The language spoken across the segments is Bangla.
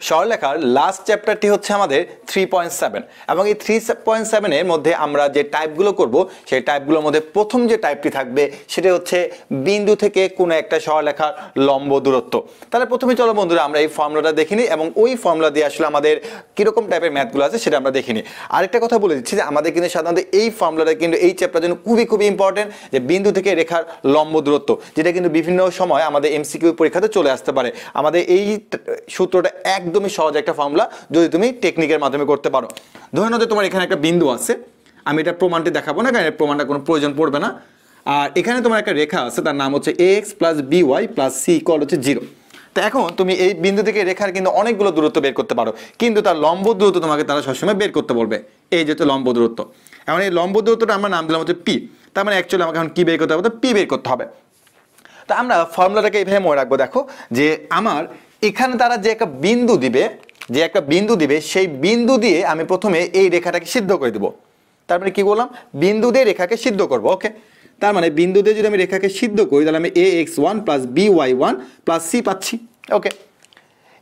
সরলরেখার লাস্ট চ্যাপ্টারটি হচ্ছে আমাদের 3.7 এবং এই 3.7 এর মধ্যে আমরা যে টাইপগুলো করব সেই টাইপগুলোর মধ্যে প্রথম যে টাইপটি থাকবে সেটা হচ্ছে বিন্দু থেকে কোনো একটা সরলরেখার লম্ব দূরত্ব। তাহলে প্রথমে চলো বন্ধুরা আমরা এই ফর্মুলাটা দেখে নিই এবং ওই ফর্মুলা দিয়ে আসলে আমাদের কিরকম টাইপের ম্যাথগুলো আছে সেটা আমরা দেখে নিই। আরেকটা কথা বলে দিচ্ছি যে আমাদের কিন্তু সাধারণত এই ফর্মুলাটা কিন্তু এই চ্যাপ্টারের জন্য খুবই ইম্পর্টেন্ট, যে বিন্দু থেকে রেখার লম্ব দূরত্ব, যেটা কিন্তু বিভিন্ন সময় আমাদের এমসিকিউ পরীক্ষাতে চলে আসতে পারে। আমাদের এই সূত্রটা একদমই সহজ একটা ফর্মুলা, যদি তুমি টেকনিকের মাধ্যমে করতে পারো। ধরে নাও যে তোমার এখানে একটা বিন্দু আছে, আমি এটা প্রমাণটি দেখাবো না কারণ প্রমাণটা কোনো প্রয়োজন পড়বে না। আর এখানে তোমার একটা রেখা আছে, তার নাম হচ্ছে ax plus by plus c equal হচ্ছে 0। তো এখন তুমি এই বিন্দু থেকে রেখার কিন্তু অনেকগুলো দূরত্ব বের করতে পারো, কিন্তু তার লম্ব দূরত্ব তোমাকে তারা সবসময় বের করতে বলবে। এই যেহেতু লম্ব দূরত্ব, এখন এই লম্ব দূরত্বটা আমরা নাম দিলাম হচ্ছে পি। তার মানে অ্যাকচুয়ালি আমাকে এখন কি বের করতে হবে? তো পি বের করতে হবে। তো আমরা ফর্মুলাটাকে এইভাবে মনে রাখবো, দেখো যে আমার এখানে তারা যে একটা বিন্দু দিবে সেই বিন্দু দিয়ে আমি প্রথমে এই রেখাটাকে সিদ্ধ করে দেবো। তার মানে কি বললাম? বিন্দু দিয়ে রেখাকে সিদ্ধ করবো। ওকে, তার মানে বিন্দু দিয়ে যদি আমি রেখাকে সিদ্ধ করি তাহলে আমি ax1 plus by1 plus c পাচ্ছি। ওকে,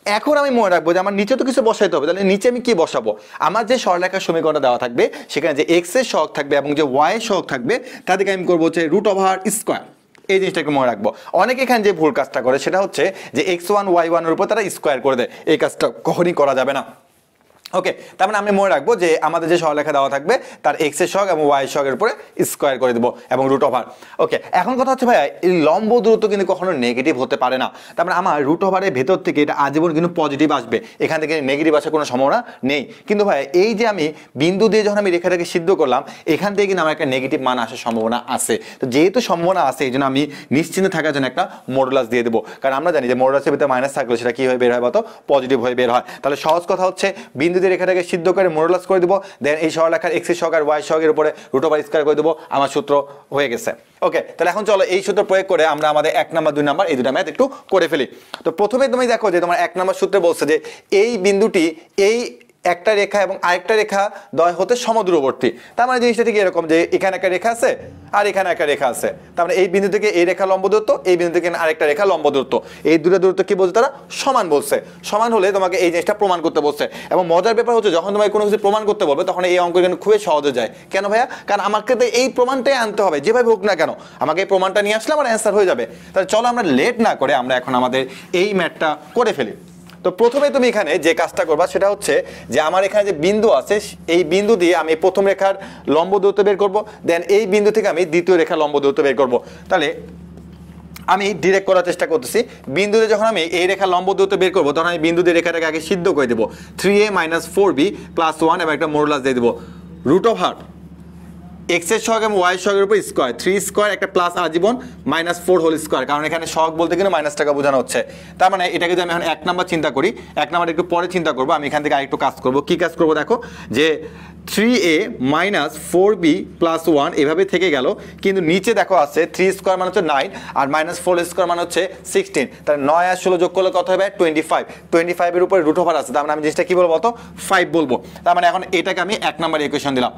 এখন আমি মনে রাখবো যে আমার নিচে তো কিছু বসাইতে হবে, তাহলে নিচে আমি কি বসাবো? আমার যে সরলরেখার সমীকরণটা দেওয়া থাকবে সেখানে যে x এর সহগ থাকবে এবং যে y এর সহগ থাকবে তাদেরকে আমি করবো হচ্ছে √স্কয়ার। এই জিনিসটাকে মনে রাখবো। অনেকে এখানে যে ভুল কাজটা করে সেটা হচ্ছে যে x1 y1 এর উপর তারা স্কয়ার করে দেয়, এই কাজটা কখনই করা যাবে না। ওকে, তার মানে আমি মনে রাখবো যে আমাদের যে সরলরেখা দেওয়া থাকবে তার x এর সহগ এবং y এর সহগের উপরে স্কয়ার করে দেবো এবং √। ওকে, এখন কথা হচ্ছে ভাইয়া এই লম্ব দূরত্ব কিন্তু কখনো নেগেটিভ হতে পারে না। তার মানে আমার √এর ভেতর থেকে এটা আজীবন কিন্তু পজিটিভ আসবে, এখান থেকে নেগেটিভ আসার কোনো সম্ভাবনা নেই। কিন্তু ভাইয়া এই যে আমি বিন্দু দিয়ে যখন আমি রেখাটাকে সিদ্ধ করলাম এখান থেকে কিন্তু আমার একটা নেগেটিভ মান আসার সম্ভাবনা আছে। তো যেহেতু সম্ভাবনা আছে এই জন্য আমি নিশ্চিন্তে থাকার জন্য একটা মডুলাস দিয়ে দেবো, কারণ আমরা জানি যে মডুলাসের ভিতরে মাইনাস থাকলে সেটা কি হয়ে বের হয় বলতো? পজিটিভ হয়ে বের হয়। তাহলে সহজ কথা হচ্ছে বিন্দু রেখাটাকে সিদ্ধ করে মডুলাস করে দিব, দেন এই সরলরেখার x এর সহগ আর y এর সহগের উপরে √স্কয়ার করে দেব, আমার সূত্র হয়ে গেছে। ওকে, তাহলে এখন চলো এই সূত্র প্রয়োগ করে আমরা আমাদের 1 নাম্বার 2 নাম্বার এই দুটো ম্যাথ একটু করে ফেলি। তো প্রথমে তুমি দেখো যে তোমার 1 নাম্বার সূত্রে বলছে যে এই বিন্দুটি এই একটা রেখা এবং আরেকটা রেখা দ্বয় হতে সমদূরবর্তী। তার মানে জিনিসটা ঠিক এরকম যে এখানে একটা রেখা আছে আর এখানে একটা রেখা আছে, তার মানে এই বিন্দু থেকে এই রেখা লম্ব দূরত্ব, এই বিন্দু থেকে আরেকটা রেখা লম্ব দূরত্ব, এই দুটো দূরত্ব কি বলছে তারা? সমান বলছে। সমান হলে তোমাকে এই জিনিসটা প্রমাণ করতে বলছে। এবং মজার ব্যাপার হচ্ছে যখন তোমাকে কোনো কিছু প্রমাণ করতে বলবে তখন এই অঙ্ক কিন্তু খুবই সহজে যায়। কেন ভাইয়া? কারণ আমাকে তো এই প্রমাণটাই আনতে হবে, যেভাবে হোক না কেন আমাকে এই প্রমাণটা নিয়ে আসলে আমার অ্যান্সার হয়ে যাবে। তাহলে চলো আমরা লেট না করে আমরা এখন আমাদের এই ম্যাথটা করে ফেলি। তো প্রথমে তুমি এখানে যে কাজটা করবা সেটা হচ্ছে যে আমার এখানে যে বিন্দু আছে এই বিন্দু দিয়ে আমি প্রথম রেখার লম্ব দূরত্ব বের করব, দেন এই বিন্দু থেকে আমি দ্বিতীয় রেখার লম্ব দূরত্ব বের করব। তাহলে আমি ডিরেক্ট করার চেষ্টা করতেছি। বিন্দুতে যখন আমি এই রেখার লম্ব দূরত্ব বের করবো তখন আমি বিন্দুতে রেখাটাকে আগে সিদ্ধ করে দেবো, 3a - 4b + 1 এবং একটা মডুলাস দিয়ে দেবো √। x এর সহগ এবং y এর সহগের উপর স্কয়ার, 3 স্কয়ার একটা প্লাস আজীবন -4 হোল স্কয়ার, কারণ এখানে সহগ বলতে কিন্তু মাইনাস টাকা বোঝানো হচ্ছে। তার মানে এটাকে যদি আমি এখন 1 নাম্বার চিন্তা করি, 1 নাম্বার একটু পরে চিন্তা করবো, আমি এখান থেকে আরেকটু কাজ করবো। কি কাজ করবো দেখো, যে 3a - 4b + 1 এভাবে থেকে গেল, কিন্তু নিচে দেখো আছে 3 স্কয়ার মানে হচ্ছে 9 আর -4 স্কয়ার মানে হচ্ছে 16, তাহলে 9 আর 16 যোগ করলে কত হবে? 25। 25 এর উপরে √। আছে, তার মানে আমি জিনিসটা কি বলবো? 5 বলবো। তার মানে এখন এটাকে আমি 1 নাম্বার ইকুয়েশন দিলাম।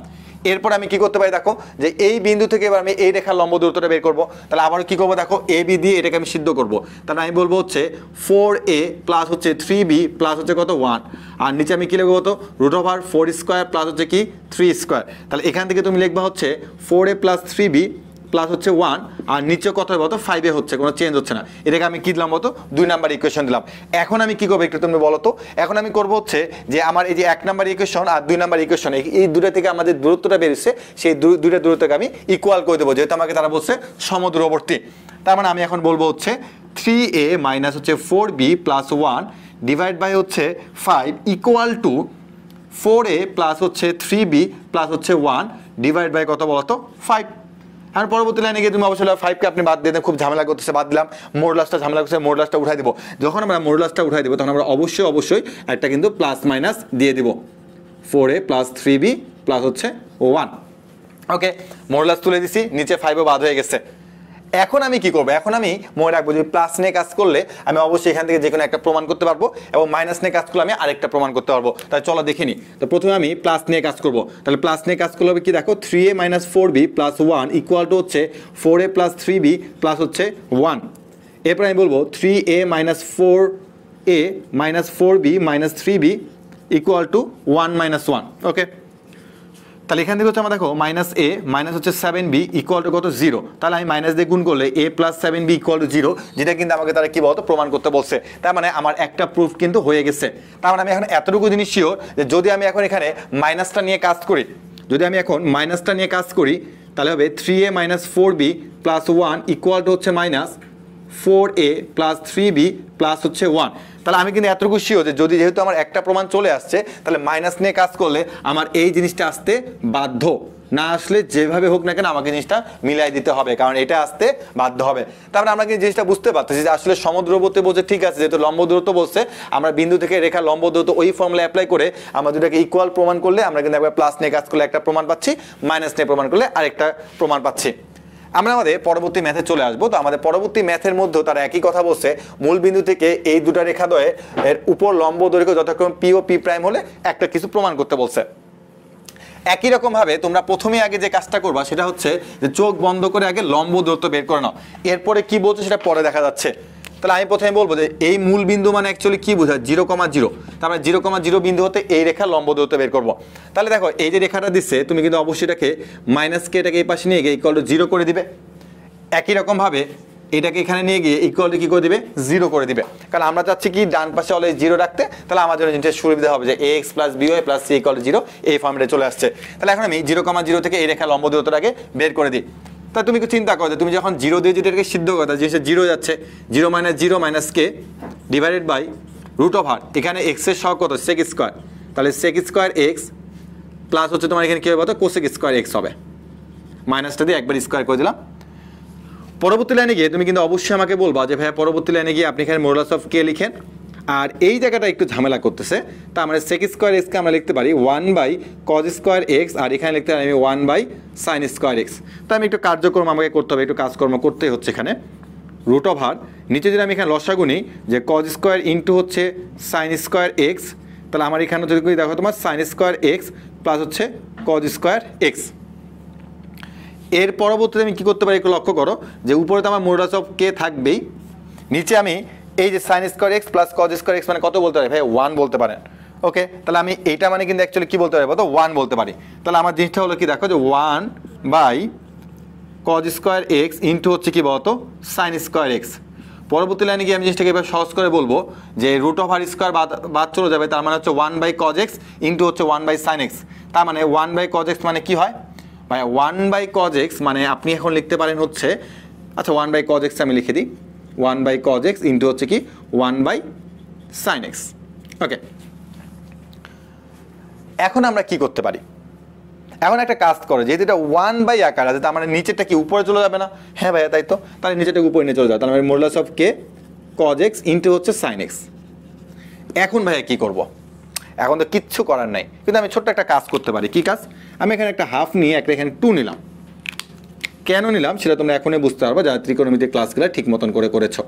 এরপর আমি কি করতে পারি দেখো, যে এই বিন্দু থেকে এবার আমি এই রেখার লম্ব দূরত্বটা বের করবো। তাহলে আবার কি করবো দেখো, এ বি দিয়ে এটাকে আমি সিদ্ধ করবো। তাহলে আমি বলবো হচ্ছে 4a প্লাস হচ্ছে 3b প্লাস হচ্ছে কত 1, আর নিচে আমি কি লিখবো কত? √4 স্কয়ার প্লাস হচ্ছে কি 3 স্কয়ার। তাহলে এখান থেকে তুমি লিখবা হচ্ছে 4a প্লাস 3b প্লাস হচ্ছে 1, আর নিচে কত হবে বলতো? 5a হচ্ছে, কোনো চেঞ্জ হচ্ছে না। এটাকে আমি কি দিলাম বলতো? 2 নাম্বার ইকুয়েশন দিলাম। এখন আমি কি করবো একটু তুমি বলো তো? এখন আমি করবো হচ্ছে যে আমার এই যে 1 নাম্বার ইকুয়েশন আর 2 নাম্বার ইকুয়েশন এই দুটো থেকে আমাদের দূরত্বটা বেরিয়েছে, সেই দুইটা দূরত্বকে আমি ইকুয়াল করে দেবো, যেহেতু আমাকে তারা বলছে সমদূরবর্তী। তার মানে আমি এখন বলবো হচ্ছে 3a - হচ্ছে 4b + 1 ডিভাইড বাই হচ্ছে 5 ইকুয়াল টু 4a প্লাস হচ্ছে 3b প্লাস হচ্ছে 1 ডিভাইড বাই কত বলতো? 5। আর পরবর্তী লাইনে গিয়ে তুমি অবশ্যই 5কে আপনি বাদ দিয়ে দেন, খুব ঝামেলা করতেছে, বাদ দিলাম। মডুলাসটা ঝামেলা করছে, মডুলাসটা উঠাই দেবো। যখন আমরা মডুলাসটা উঠাই দেবো তখন আমরা অবশ্যই একটা কিন্তু প্লাস মাইনাস দিয়ে দিব, 4a + 3b প্লাস হচ্ছে 1। ওকে, মডুলাস তুলে দিছি, নিচে 5ও বাদ হয়ে গেছে। এখন আমি কি করবো? এখন আমি মনে রাখবো যে প্লাস নিয়ে কাজ করলে আমি অবশ্যই এখান থেকে যে কোনো একটা প্রমাণ করতে পারবো, এবং মাইনাস নিয়ে কাজ করলে আমি আরেকটা প্রমাণ করতে পারবো। তাই চলো দেখে নিই। তো প্রথমে আমি প্লাস নিয়ে কাজ করবো। তাহলে প্লাস নিয়ে কাজ করলে হবে কি দেখো, 3a - 4b + 1 ইকুয়াল টু হচ্ছে 4a + 3b প্লাস হচ্ছে 1। এরপর আমি বলবো 3a - 4 A minus 4b minus 3b equal to 1 minus 1। ওকে, তাহলে এখান থেকে হচ্ছে আমার দেখো মাইনাস এ মাইনাস হচ্ছে 7b ইকুয়াল টু কত 0। তাহলে আমি মাইনাস দিয়ে গুণ করলে a plus 7b equal to 0, যেটা কিন্তু আমাকে তারা কি বলতো প্রমাণ করতে বলছে। তার মানে আমার একটা প্রুফ কিন্তু হয়ে গেছে। তার মানে আমি এখন এতটুকু জিনিস শিওর যে যদি আমি এখন এখানে মাইনাসটা নিয়ে কাজ করি, তাহলে হবে 3a minus 4b plus 1 equal to হচ্ছে minus 4a plus 3b plus হচ্ছে 1। তাহলে আমি কিন্তু এতটুকু শিওর যে যদি যেহেতু আমার একটা প্রমাণ চলে আসছে, তাহলে মাইনাস নিয়ে কাজ করলে আমার এই জিনিসটা আসতে বাধ্য, না আসলে যেভাবে হোক না কেন আমাকে জিনিসটা মিলাই দিতে হবে, কারণ এটা আসতে বাধ্য হবে। তারপরে আমরা কিন্তু জিনিসটা বুঝতে পারতেছি যে আসলে সমদূরবর্তী বলছে ঠিক আছে, যেহেতু লম্ব দূরত্ব বলছে, আমরা বিন্দু থেকে রেখা লম্ব দূরত্ব ওই ফর্মুলা অ্যাপ্লাই করে আমরা দুটাকে ইকুয়াল প্রমাণ করলে আমরা কিন্তু একবার প্লাস নিয়ে কাজ করলে একটা প্রমাণ পাচ্ছি, মাইনাস নিয়ে প্রমাণ করলে আরেকটা প্রমাণ পাচ্ছি। আমরা আমাদের পরবর্তী ম্যাথে চলে আসবো। তো আমাদের পরবর্তী ম্যাথের মধ্যেও তারা একই কথা বলছে, মূল বিন্দু থেকে এই দুটা রেখাদ্বয়ের এর উপর লম্ব দৈর্ঘ্য যথাক্রমে পি ও পি প্রাইম হলে একটা কিছু প্রমাণ করতে বলছে। একই রকম ভাবে তোমরা প্রথমে আগে যে কাজটা করবা সেটা হচ্ছে যে চোখ বন্ধ করে আগে লম্ব দূরত্ব বের করে নাও, এরপরে কি বলছে সেটা পরে দেখা যাচ্ছে। তাহলে আমি প্রথমে বলবো যে এই মূল বিন্দু মানে অ্যাকচুয়ালি কি বোঝায় 0,0, তারপরে 0,0 বিন্দু হতে এই রেখা লম্ব দূরত্ব বের করবো। তাহলে দেখো এই যে রেখাটা দিচ্ছে তুমি কিন্তু অবশ্যই এটাকে মাইনাস কে এটাকে এই পাশে নিয়ে গিয়ে ইকুয়াল টু 0 করে দিবে। একই রকম ভাবে এটাকে এখানে নিয়ে গিয়ে ইকুয়াল টু কি করে দিবে 0 করে দিবে, কারণ আমরা চাচ্ছি কি ডান পাশে অলওয়েজ 0 রাখতে। তাহলে আমার জন্য জিনিসটা সুবিধা হবে যে ax plus by plus c equal to 0 এই ফর্মেটে চলে আসছে। তাহলে এখন আমি 0,0 থেকে এই রেখা লম্ব দূরত্বটাকে বের করে দিই। তা তুমি কি চিন্তা করো যে তুমি যখন 0 দিয়ে যেটাকে সিদ্ধ করো জিনিসটা 0 যাচ্ছে, 0 minus k divided by root over এখানে x এর সহগ কত sec স্কয়ার, তাহলে sec স্কয়ার x প্লাস হচ্ছে তোমার এখানে কি হবে বলতো cosec স্কয়ার x হবে, মাইনাসটা দিয়ে একবার স্কয়ার করে দিলাম। পরবর্তী লাইনে গিয়ে তুমি কিন্তু অবশ্যই আমাকে বলবা যে ভাইয়া পরবর্তী লাইনে গিয়ে আপনি এখানে মডুলাস অফ কে লিখেন। আর এই জায়গাটা একটু ঝামেলা করতেছে, তা আমরা sec স্কয়ার x কে আমরা লিখতে পারি 1/cos স্কয়ার x, আর এখানে লিখতে পারি আমি 1/sin স্কয়ার x। তো আমি একটু কার্যক্রম আমাকে করতে হবে, একটু কাজকর্ম করতেই হচ্ছে এখানে। রুট ওভার নিচে যদি আমি এখানে লসাগু নিই যে cos স্কয়ার ইন্টু হচ্ছে sin স্কয়ার x, তাহলে আমার এখানে যদি দেখো তোমার sin স্কয়ার x প্লাস হচ্ছে cos স্কয়ার x। এর পরবর্তীতে আমি কি করতে পারি একটু লক্ষ্য করো যে উপরে তো আমার মডুলাস অফ কে থাকবেই, নিচে আমি এই যে sin square x plus cos square x মানে কত বলতে পারি ভাই 1 বলতে পারেন। ওকে, তাহলে আমি এইটা মানে কিন্তু অ্যাকচুয়ালি কি বলতে পারি বলতো 1 বলতে পারি। তাহলে আমার জিনিসটা হলো কি দেখো যে 1/cos স্কয়ার x ইন্টু হচ্ছে কি বলতো sin স্কয়ার x। পরবর্তী লাইনে গিয়ে আমি জিনিসটাকে এবার সহজ করে বলবো যে রুট ওভার স্কয়ার বাদ চলে যাবে, তার মানে হচ্ছে 1/cos x ইন্টু হচ্ছে 1/sin x। তার মানে 1/cos x মানে কি হয় ভাই 1/cos x মানে আপনি এখন লিখতে পারেন হচ্ছে, আচ্ছা 1/cos x আমি লিখে দিই 1/cos x ইন্টু হচ্ছে কি 1/sin x। ওকে, এখন আমরা কি করতে পারি, এখন একটা কাজ করো যেহেতু এটা 1 আকার আছে তার মানে নিচেরটা কি উপরে চলে যাবে না? হ্যাঁ ভাইয়া তাই তো, তাহলে নিচেরটা উপরে নিয়ে চলে যাবে, তার মানে modulus of K cos x into হচ্ছে sin x। এখন ভাইয়া কি করব, এখন তো কিচ্ছু করার নাই, কিন্তু আমি ছোট্ট একটা কাজ করতে পারি। কি কাজ, আমি এখানে একটা হাফ নিয়ে একটা এখানে 2 নিলাম। কেন নিলাম সেটা তোমরা এখনই বুঝতে পারবে যারা ত্রিকোণমিতির ক্লাসগুলো ঠিক মতন করে করেছো।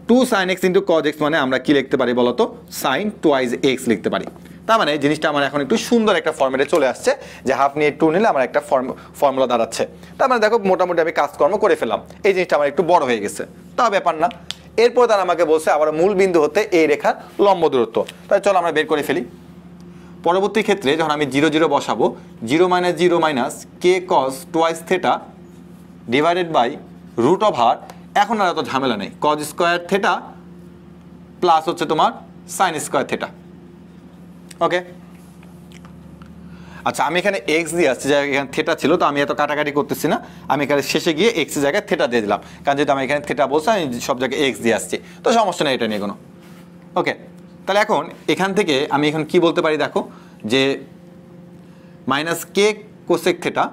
2 sin x into cos x মানে আমরা কি লিখতে পারি বলতো sin twice x লিখতে পারি। তার মানে জিনিসটা আমার এখন একটু সুন্দর একটা ফর্মেটে চলে আসছে যে হাফ নিয়ে 2 নিলে আমার একটা ফর্মুলা দাঁড়াচ্ছে। তার মানে দেখো মোটামুটি আমি কাজকর্ম করে ফেললাম, এই জিনিসটা আমার একটু বড় হয়ে গেছে, তা ব্যাপার না। এরপর তারা আমাকে বলছে আবার মূল বিন্দু হতে এই রেখার লম্ব দূরত্ব, তাই চলো আমরা বের করে ফেলি। পরবর্তী ক্ষেত্রে যখন আমি 0 0 বসাবো 0 minus k cos twice theta divided by root over, এখন আর এত ঝামেলা নেই, cos স্কয়ার থিটা প্লাস হচ্ছে তোমার sin স্কয়ার থিটা। ওকে, আচ্ছা আমি এখানে x দিয়ে আসছি, এখানে থিটা ছিল তো আমি এত কাটাকাটি করতেছি না, আমি এখানে শেষে গিয়ে x এর জায়গায় থিটা দিয়ে দিলাম, কারণ যেহেতু আমি এখানে থিটা বলছি আমি সব জায়গায় x দিয়ে আসছি, তো সমস্যা নেই এটা নিয়ে কোনো। ওকে, তাহলে এখন এখান থেকে আমি এখন কি বলতে পারি দেখো যে মাইনাস কে কোসেক থিটা,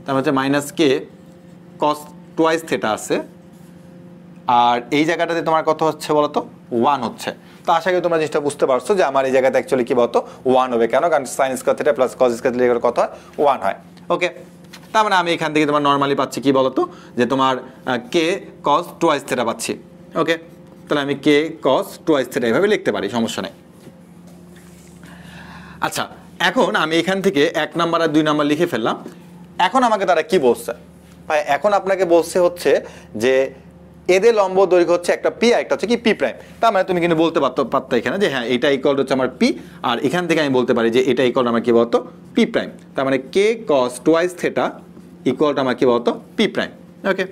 তার হচ্ছে মাইনাস কে কস টুয়াইস থিটা আছে, আর এই জায়গাটাতে তোমার কত হচ্ছে বলো তো 1 হচ্ছে। তো আশা করি তোমরা জিনিসটা বুঝতে পারছো যে আমার এই জায়গাতে অ্যাকচুয়ালি কি বলতো 1 হবে, কেন কারণ sine square theta plus cos square theta কত হয় 1 হয়। ওকে, তার মানে আমি এখান থেকে তোমার নর্মালি পাচ্ছি কি বলতো যে তোমার কে কস টুয়াইস থিটা পাচ্ছি। ওকে, তাহলে আমি কে কস টুয়াইস থিটা এইভাবে লিখতে পারি, সমস্যা নেই। আচ্ছা এখন আমি এখান থেকে 1 নাম্বার আর 2 নাম্বার লিখে ফেললাম। এখন আমাকে তারা কি বলছে, ভাই এখন আপনাকে বলছে হচ্ছে যে এদের লম্ব দৈর্ঘ্য হচ্ছে একটা পি আর একটা হচ্ছে কি পি প্রাইম। তার মানে তুমি কিন্তু বলতে পারতো এখানে যে হ্যাঁ এটা ইকুয়াল হচ্ছে আমার পি, আর এখান থেকে আমি বলতে পারি যে এটা ইকুয়াল আমার কি বলতো পি প্রাইম। তার মানে কে কস টুয়াইস থেটা ইকুয়াল আমার কি বলতো পি প্রাইম। ওকে,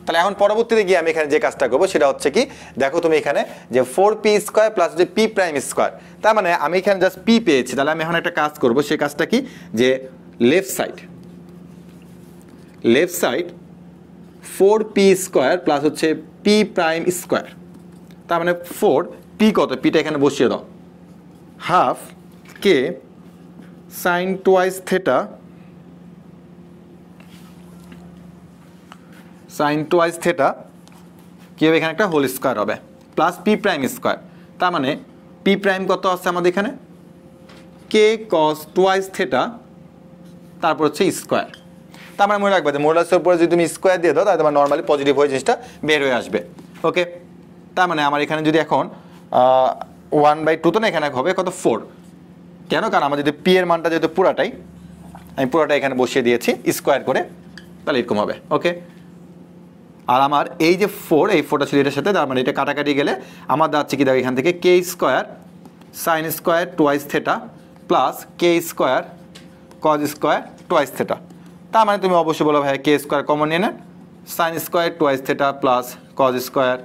তাহলে এখন পরবর্তীতে গিয়ে আমি এখানে যে কাজটা করবো সেটা হচ্ছে কি, দেখো তুমি এখানে যে 4p স্কোয়ার প্লাস যে পি প্রাইম স্কোয়ার, তার মানে আমি এখানে জাস্ট পি পেয়েছি। তাহলে আমি এখন একটা কাজ করবো, সেই কাজটা কি যে left side 4p square plus হচ্ছে পি প্রাইম স্কোয়ার, তার মানে 4 পি কত, পিটা এখানে বসিয়ে দাও, হাফ কে সাইন টুয়াইস থেটা কি হবে এখানে একটা হোল স্কোয়ার হবে প্লাস পি প্রাইম স্কোয়ার। তার মানে পি প্রাইম কত আছে আমাদের এখানে কে কস টুয়াইস থেটা তারপর হচ্ছে স্কোয়ার। তার মানে মনে রাখবে যে মডুলাসের উপরে যদি তুমি স্কোয়ার দিয়ে দাও তাহলে তোমার নর্মালি পজিটিভ হয়ে জিনিসটা বের হয়ে আসবে। ওকে, তার মানে আমার এখানে যদি এখন 1/2 তো না, এখানে হবে কত 4, কেন কারণ আমার যদি পি এর মানটা যেহেতু পুরাটাই আমি পুরাটা এখানে বসিয়ে দিয়েছি স্কোয়ার করে, তাহলে এরকম হবে। ওকে, আর আমার এই যে 4 এই 4টা ছিল এটার সাথে, তার মানে এটা কাটাকাটি গেলে আমার দাঁড়াচ্ছে কি দেখো এখান থেকে k square sine square twice theta plus k square cos square twice theta. তার মানে তুমি অবশ্যই বলো ভাই কে স্কোয়ার কমন নিয়ে নেন, sine square twice theta plus cos square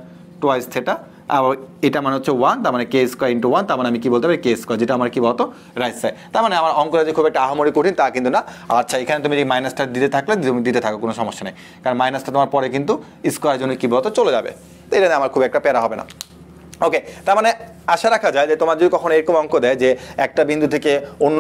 twice theta, আর এটা মানে হচ্ছে 1, তার মানে কে স্কোয়ার ইন্টু 1, তার মানে আমি কি বলতে পারি কে স্কোয়ার, যেটা আমার কি বলতো রাইট সাইড। তার মানে আমার অঙ্কটা যে খুব একটা আহামরি কঠিন তা কিন্তু না। আচ্ছা, এখানে তুমি যদি মাইনাসটা দিতে থাকলে তুমি দিতে থাকো, কোনো সমস্যা নেই, কারণ মাইনাসটা তোমার পরে কিন্তু স্কোয়ারের জন্য কি বলতো চলে যাবে, তো এটা আমার খুব একটা প্যারা হবে না। ওকে, তার মানে আশা রাখা যায় যে তোমার যদি কখনো এরকম অঙ্ক দেয় যে একটা বিন্দু থেকে অন্য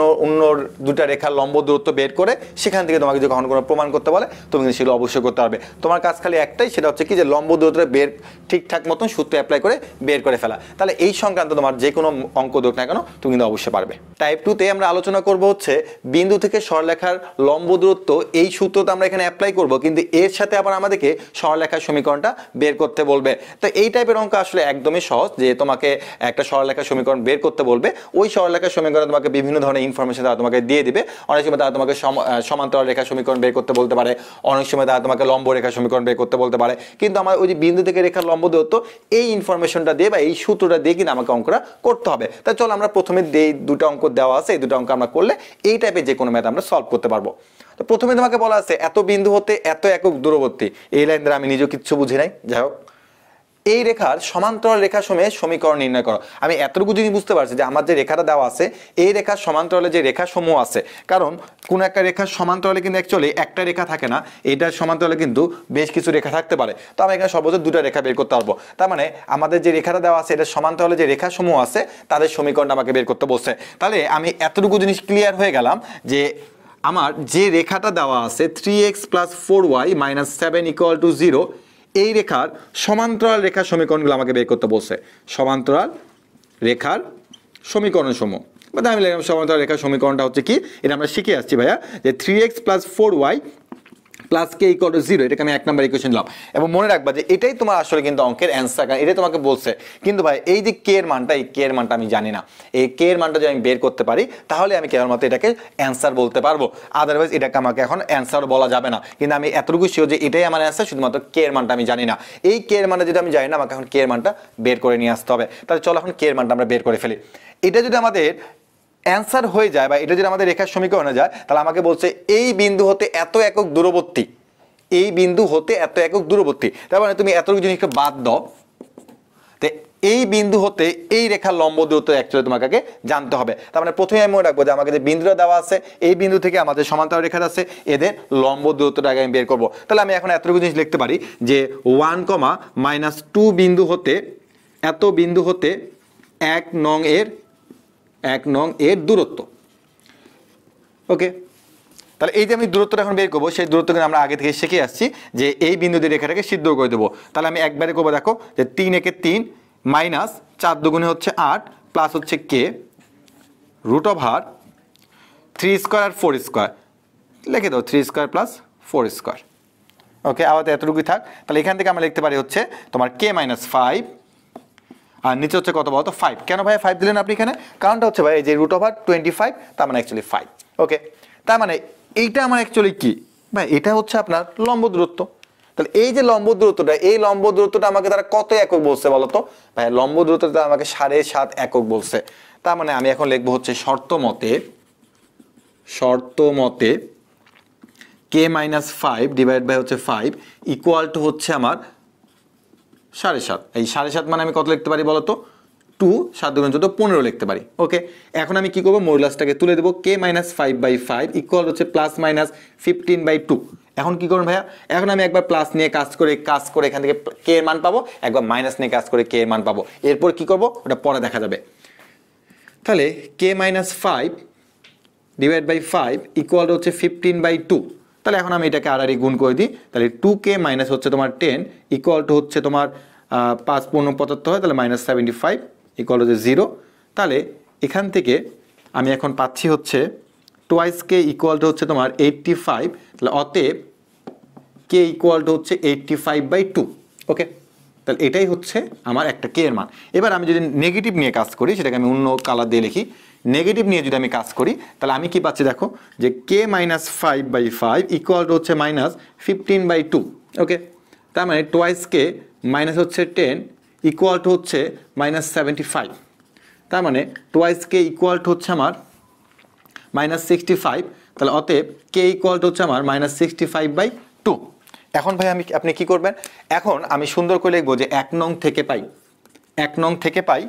দুটা রেখার লম্ব দূরত্ব বের করে সেখান থেকে তোমাকে যদি কখনো কোনো প্রমাণ করতে বলে তুমি কিন্তু সেগুলো অবশ্যই করতে পারবে। তোমার কাজ খালি একটাই, সেটা হচ্ছে কি যে লম্ব দূরত্ব বের ঠিকঠাক মতন সূত্র অ্যাপ্লাই করে বের করে ফেলা, তাহলে এই সংক্রান্ত তোমার যে কোনো অঙ্ক দোক না কেন তুমি কিন্তু অবশ্যই পারবে। টাইপ 2 তে আমরা আলোচনা করব হচ্ছে বিন্দু থেকে সরলরেখার লম্ব দূরত্ব, এই সূত্রটা আমরা এখানে অ্যাপ্লাই করব, কিন্তু এর সাথে আবার আমাদেরকে সরলরেখার সমীকরণটা বের করতে বলবে। তো এই টাইপের অঙ্ক আসলে একদমই সহজ, যে তোমাকে একটা সরলরেখার সমীকরণ বের করতে বলবে, ওই সরলরেখার সমীকরণ তোমাকে বিভিন্ন ধরনের ইনফরমেশন তারা তোমাকে দিয়ে দিবে। অনেক সময় তারা তোমাকে সমান্তরাল রেখার সমীকরণ বের করতে বলতে পারে, অনেক সময় তারা তোমাকে লম্ব রেখার সমীকরণ বের করতে বলতে পারে, কিন্তু আমার ওই যে বিন্দু থেকে রেখার লম্ব দূরত্ব এই ইনফরমেশনটা দিয়ে বা এই সূত্রটা দিয়ে কিন্তু আমাকে অঙ্কটা করতে হবে। তাই চলো আমরা প্রথমে এই দুটো অঙ্ক দেওয়া আছে, এই দুটো অঙ্ক আমরা করলে এই টাইপের যে কোনো ম্যাথ আমরা সলভ করতে পারবো। তো প্রথমে তোমাকে বলা আছে এত বিন্দু হতে এত একক দূরবর্তী, এই লাইন দ্বারা আমি নিজেও কিচ্ছু বুঝি নাই, যাই হোক এই রেখার সমান্তরাল রেখা সময়ে সমীকরণ নির্ণয় করো। আমি এতটুকু জিনিস বুঝতে পারছি যে আমার যে রেখাটা দেওয়া আছে এই রেখার সমান্তরালে যে রেখা সমূহ আছে, কারণ কোন একটা রেখার সমান্তরালে কিন্তু অ্যাকচুয়ালি একটা রেখা থাকে না, এটার সমান্তরালে কিন্তু বেশ কিছু রেখা থাকতে পারে। তো আমি এখানে সর্বোচ্চ দুটো রেখা বের করতে পারবো, তার মানে আমাদের যে রেখাটা দেওয়া আছে এটার সমান্তরালে যে রেখা সমূহ আছে তাদের সমীকরণটা আমাকে বের করতে বলছে। তাহলে আমি এতটুকু জিনিস ক্লিয়ার হয়ে গেলাম যে আমার যে রেখাটা দেওয়া আছে 3x + 4y - 7 = 0, এই রেখার সমান্তরাল রেখার সমীকরণগুলো আমাকে বের করতে বলছে। সমান্তরাল রেখার সমীকরণ সমূহ, আমি লিখলাম সমান্তরাল রেখার সমীকরণটা হচ্ছে কি, এটা আমরা শিখে আসছি ভাইয়া, যে 3x + 4y + k = 0, এটাকে আমি 1 নম্বর ইকুয়েশন নিলাম। এবং মনে রাখবা যে এটাই তোমার আসলে কিন্তু অঙ্কের অ্যান্সার, কারণ এটাই তোমাকে বলছে। কিন্তু ভাই এই যে কে এর মানটা, এই কে এর মানটা আমি জানি না, এই কে এর মানটা যদি আমি বের করতে পারি তাহলে আমি কেবলমাত্র এটাকে অ্যান্সার বলতে পারবো, আদারওয়াইজ এটাকে আমাকে এখন অ্যান্সার বলা যাবে না। কিন্তু আমি এতটুকু শিওর যে এটাই আমার অ্যান্সার, শুধুমাত্র কে এর মানটা আমি জানি না। এই কে এর মানটা যদি আমি জানি না, আমাকে এখন কে এর মানটা বের করে নিয়ে আসতে হবে। তাহলে চলো এখন কে এর মানটা আমরা বের করে ফেলি। এটা যদি আমাদের অ্যান্সার হয়ে যায় বা এটা যদি আমাদের রেখার সমীকরণে যায়, তাহলে আমাকে বলছে এই বিন্দু হতে এত একক দূরবর্তী, এই বিন্দু হতে এত একক দূরবর্তী, তার মানে তুমি এতটুকু জিনিসকে বাদ দাও, তো এই বিন্দু হতে এই রেখার লম্ব দূরত্ব অ্যাকচুয়ালি তোমাকে আগে জানতে হবে। তার মানে প্রথমে আমি মনে রাখবো যে আমাকে যে বিন্দুটা দেওয়া আছে এই বিন্দু থেকে আমাদের সমান্তরাল রেখা আছে, এদের লম্ব দূরত্বটা আগে আমি বের করবো। তাহলে আমি এখন এতটুকু জিনিস লিখতে পারি যে 1, -2 বিন্দু হতে এত বিন্দু হতে 1 নং এর দূরত্ব। ওকে, তাহলে এই যে আমি দূরত্বটা এখন বের করবো, সেই দূরত্ব কিন্তু আমরা আগে থেকে শিখে আসছি যে এই বিন্দু দিয়ে রেখাটাকে সিদ্ধ করে দেবো। তাহলে আমি একবারে করবো, দেখো যে 3 × 3 - 4 × 2 = 8 প্লাস হচ্ছে কে √3² আর 4² লিখে দাও, 3² + 4²। ওকে, আবার এতটুকুই থাক। তাহলে এখান থেকে আমরা লিখতে পারি হচ্ছে তোমার k - 5 আর নিচে হচ্ছে কত বলতো 5। কেন ভাই 5 দিলেন আপনি এখানে? কারণটা হচ্ছে ভাই এই যে √25, তার মানে অ্যাকচুয়ালি 5। ওকে, তার মানে এইটা আমার অ্যাকচুয়ালি কি, ভাই এটা হচ্ছে আপনার লম্ব দূরত্ব। তাহলে এই যে লম্ব দূরত্বটা, এই লম্ব দূরত্বটা আমাকে তারা কত একক বলছে বলতো ভাই? লম্ব দূরত্বটা আমাকে 7.5 একক বলছে। তার মানে আমি এখন লিখবো হচ্ছে শর্ত মতে k-5 ডিভাইড বাই হচ্ছে 5 ইকুয়াল টু হচ্ছে আমার 7.5। এই 7.5 মানে আমি কত লিখতে পারি বলতো? 2 7 × 14 15 লিখতে পারি। ওকে, এখন আমি কি করবো? মডুলাসটাকে তুলে দেবো। k-5/5 ইকুয়াল হচ্ছে +-15/2। এখন কি করুন ভাইয়া? এখন আমি একবার প্লাস নিয়ে কাজ করে এখান থেকে কে এর মান পাবো, একবার মাইনাস নিয়ে কাজ করে কে এর মান পাবো। এরপর কি করব ওটা পরে দেখা যাবে। তাহলে k-5 ডিভাইড বাই 5 ইকুয়াল হচ্ছে 15/2। তাহলে এখন আমি এটাকে আর গুণ করে দিই। তাহলে 2k মাইনাস হচ্ছে তোমার 10 ইকুয়াল টু হচ্ছে তোমার 5 15 75 হয়, তাহলে -75 ইকুয়াল হচ্ছে 0। তাহলে এখান থেকে আমি এখন পাচ্ছি হচ্ছে টুয়াইস কে ইকুয়াল টু হচ্ছে তোমার 85। তাহলে অতএব কে ইকুয়াল টু হচ্ছে 85/2। ওকে, তাহলে এটাই হচ্ছে আমার একটা কে এর মান। এবার আমি যদি নেগেটিভ নিয়ে কাজ করি, সেটাকে আমি অন্য কালার দিয়ে লিখি। নেগেটিভ নিয়ে যদি আমি কাজ করি তাহলে আমি কি পাচ্ছি দেখো, যে k-5/5 ইকুয়াল টু হচ্ছে -15/2। ওকে, তার মানে টুয়াইস কে মাইনাস হচ্ছে 10 ইকুয়াল টু হচ্ছে -75। তার মানে টুয়াইস কে ইকুয়াল টু হচ্ছে আমার -65। তাহলে অতএব কে ইকুয়াল টু হচ্ছে আমার -65/2। এখন ভাই আপনি কি করবেন? এখন আমি সুন্দর করে লিখবো যে 1 নং থেকে পাই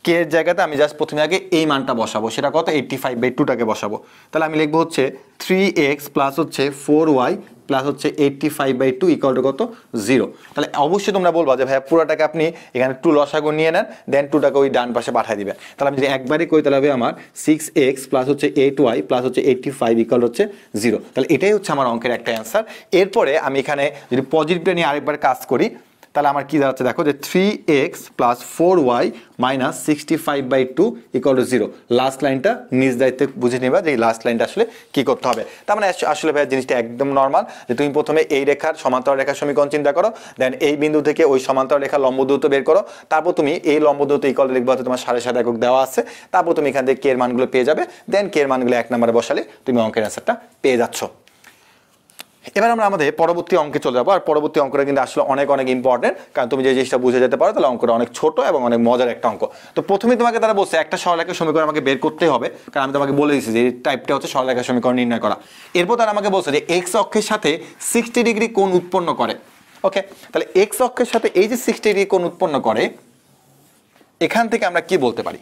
কে এর জায়গাতে আমি জাস্ট প্রথমে আগে এই মানটা বসাবো। সেটা কত? 85/2টাকে বসাবো। তাহলে আমি লিখবো হচ্ছে 3x প্লাস হচ্ছে 4y প্লাস হচ্ছে 85/2 ইকুয়াল টু কত? 0। তাহলে অবশ্যই তোমরা বলবা যে ভাইয়া পুরোটাকে আপনি এখানে 2 লসাগু নিয়ে নেন, দেন 2টাকে ওই ডান পাশে পাঠিয়ে দিবেন। তাহলে আমি যদি একবারই করি তাহলে হবে আমার 6x প্লাস হচ্ছে 8y প্লাস হচ্ছে 85 ইকুয়াল হচ্ছে 0। তাহলে এটাই হচ্ছে আমার অঙ্কের একটা অ্যান্সার। এরপরে আমি এখানে যদি পজিটিভটা নিয়ে আরেকবার কাজ করি তাহলে আমার কি দাঁড়াচ্ছে দেখো, যে 3x plus 4y minus 65/2 equal to 0। Last লাইনটা নিজ দায়িত্বে বুঝে নেবা যে এই লাস্ট লাইনটা আসলে কি করতে হবে। তার মানে আসলে ভাই জিনিসটা একদম নর্মাল, যে তুমি প্রথমে এই রেখার সমান্তরাল রেখার সমীকরণ চিন্তা করো, দেন এই বিন্দু থেকে ওই সমান্তরাল রেখার লম্ব দূরত্ব বের করো, তারপর তুমি এই লম্ব দূরত্ব ইকুয়াল টু লিখবা হচ্ছে তোমার 7.5 একক দেওয়া আছে, তারপর তুমি এখান থেকে কে এর মানগুলো পেয়ে যাবে, দেন কে এর মানগুলো 1 নম্বরে বসালে তুমি অঙ্কের অ্যান্সারটা পেয়ে যাচ্ছ। এবার আমরা আমাদের পরবর্তী অঙ্কে চলে যাবো। আর পরবর্তী অঙ্কটা কিন্তু আসলে অনেক ইম্পর্টেন্ট, কারণ তুমি যে জিনিসটা বুঝে যেতে পারো তাহলে অঙ্কটা অনেক ছোট এবং অনেক মজার একটা অঙ্ক। তো প্রথমেই তোমাকে তারা বলছে একটা সরলরেখার সমীকরণ আমাকে বের করতে হবে, কারণ আমি তোমাকে বলে দিচ্ছি যে এই টাইপটা হচ্ছে সরলরেখার সমীকরণ নির্ণয় করা। এরপর তারা আমাকে বলছে যে এক্স অক্ষের সাথে 60 ডিগ্রি কোণ উৎপন্ন করে। ওকে, তাহলে এক্স অক্ষের সাথে এই যে 60 ডিগ্রি কোণ উৎপন্ন করে, এখান থেকে আমরা কি বলতে পারি?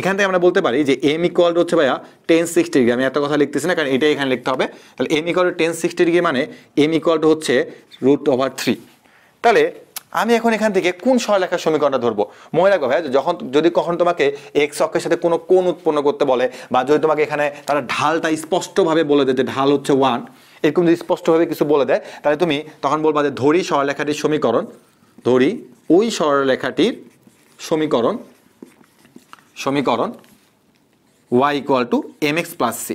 এখান থেকে আমরা বলতে পারি যে m ইকুয়াল হচ্ছে ভাইয়া tan 60 ডিগ্রি। আমি এত কথা লিখতেছি না, কারণ এটাই এখানে লিখতে হবে। তাহলে m equal to tan 60 degree মানে m ইকুয়াল টু হচ্ছে √3। তাহলে আমি এখন এখান থেকে কোন সরলরেখার সমীকরণটা ধরবো? মনে রাখবো ভাইয়া, যদি কখন তোমাকে x অক্ষের সাথে কোনো কোণ উৎপন্ন করতে বলে, বা যদি তোমাকে এখানে তারা ঢালটা স্পষ্টভাবে বলে দেয় যে ঢাল হচ্ছে 1, এরকম যদি স্পষ্টভাবে কিছু বলে দেয়, তাহলে তুমি তখন বলবা যে ধরি সরলরেখাটির সমীকরণ, ধরি ওই সরলরেখাটির সমীকরণ y equal to mx plus c।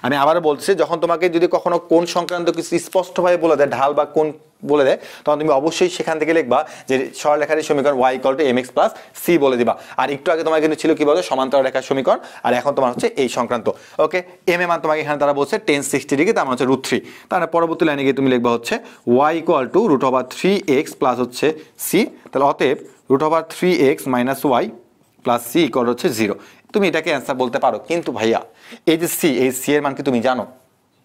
আমি আবারও বলছি, যখন তোমাকে যদি কখনো কোণ সংক্রান্ত কিছু স্পষ্টভাবে বলে দেয়, ঢাল বা কোণ বলে দেয়, তখন তুমি অবশ্যই সেখান থেকে লিখবা যে সরলরেখাটির সমীকরণ y equal to mx plus c বলে দিবা। আর একটু আগে তোমার কিন্তু ছিল কি বলতো, সমান্তরাল রেখার সমীকরণ, আর এখন তোমার হচ্ছে এই সংক্রান্ত। ওকে, m এর মান তোমাকে এখানে তারা বলছে tan 60 ডিগ্রি, তার মানে হচ্ছে √3। তাহলে পরবর্তী লাইনে গিয়ে তুমি লিখবা হচ্ছে y equal to √3x plus হচ্ছে c। তাহলে অতএব √3x minus y plus c equal হচ্ছে 0। তুমি এটাকে অ্যান্সার বলতে পারো, কিন্তু ভাইয়া এই যে এই সি এর মান কি তুমি জানো?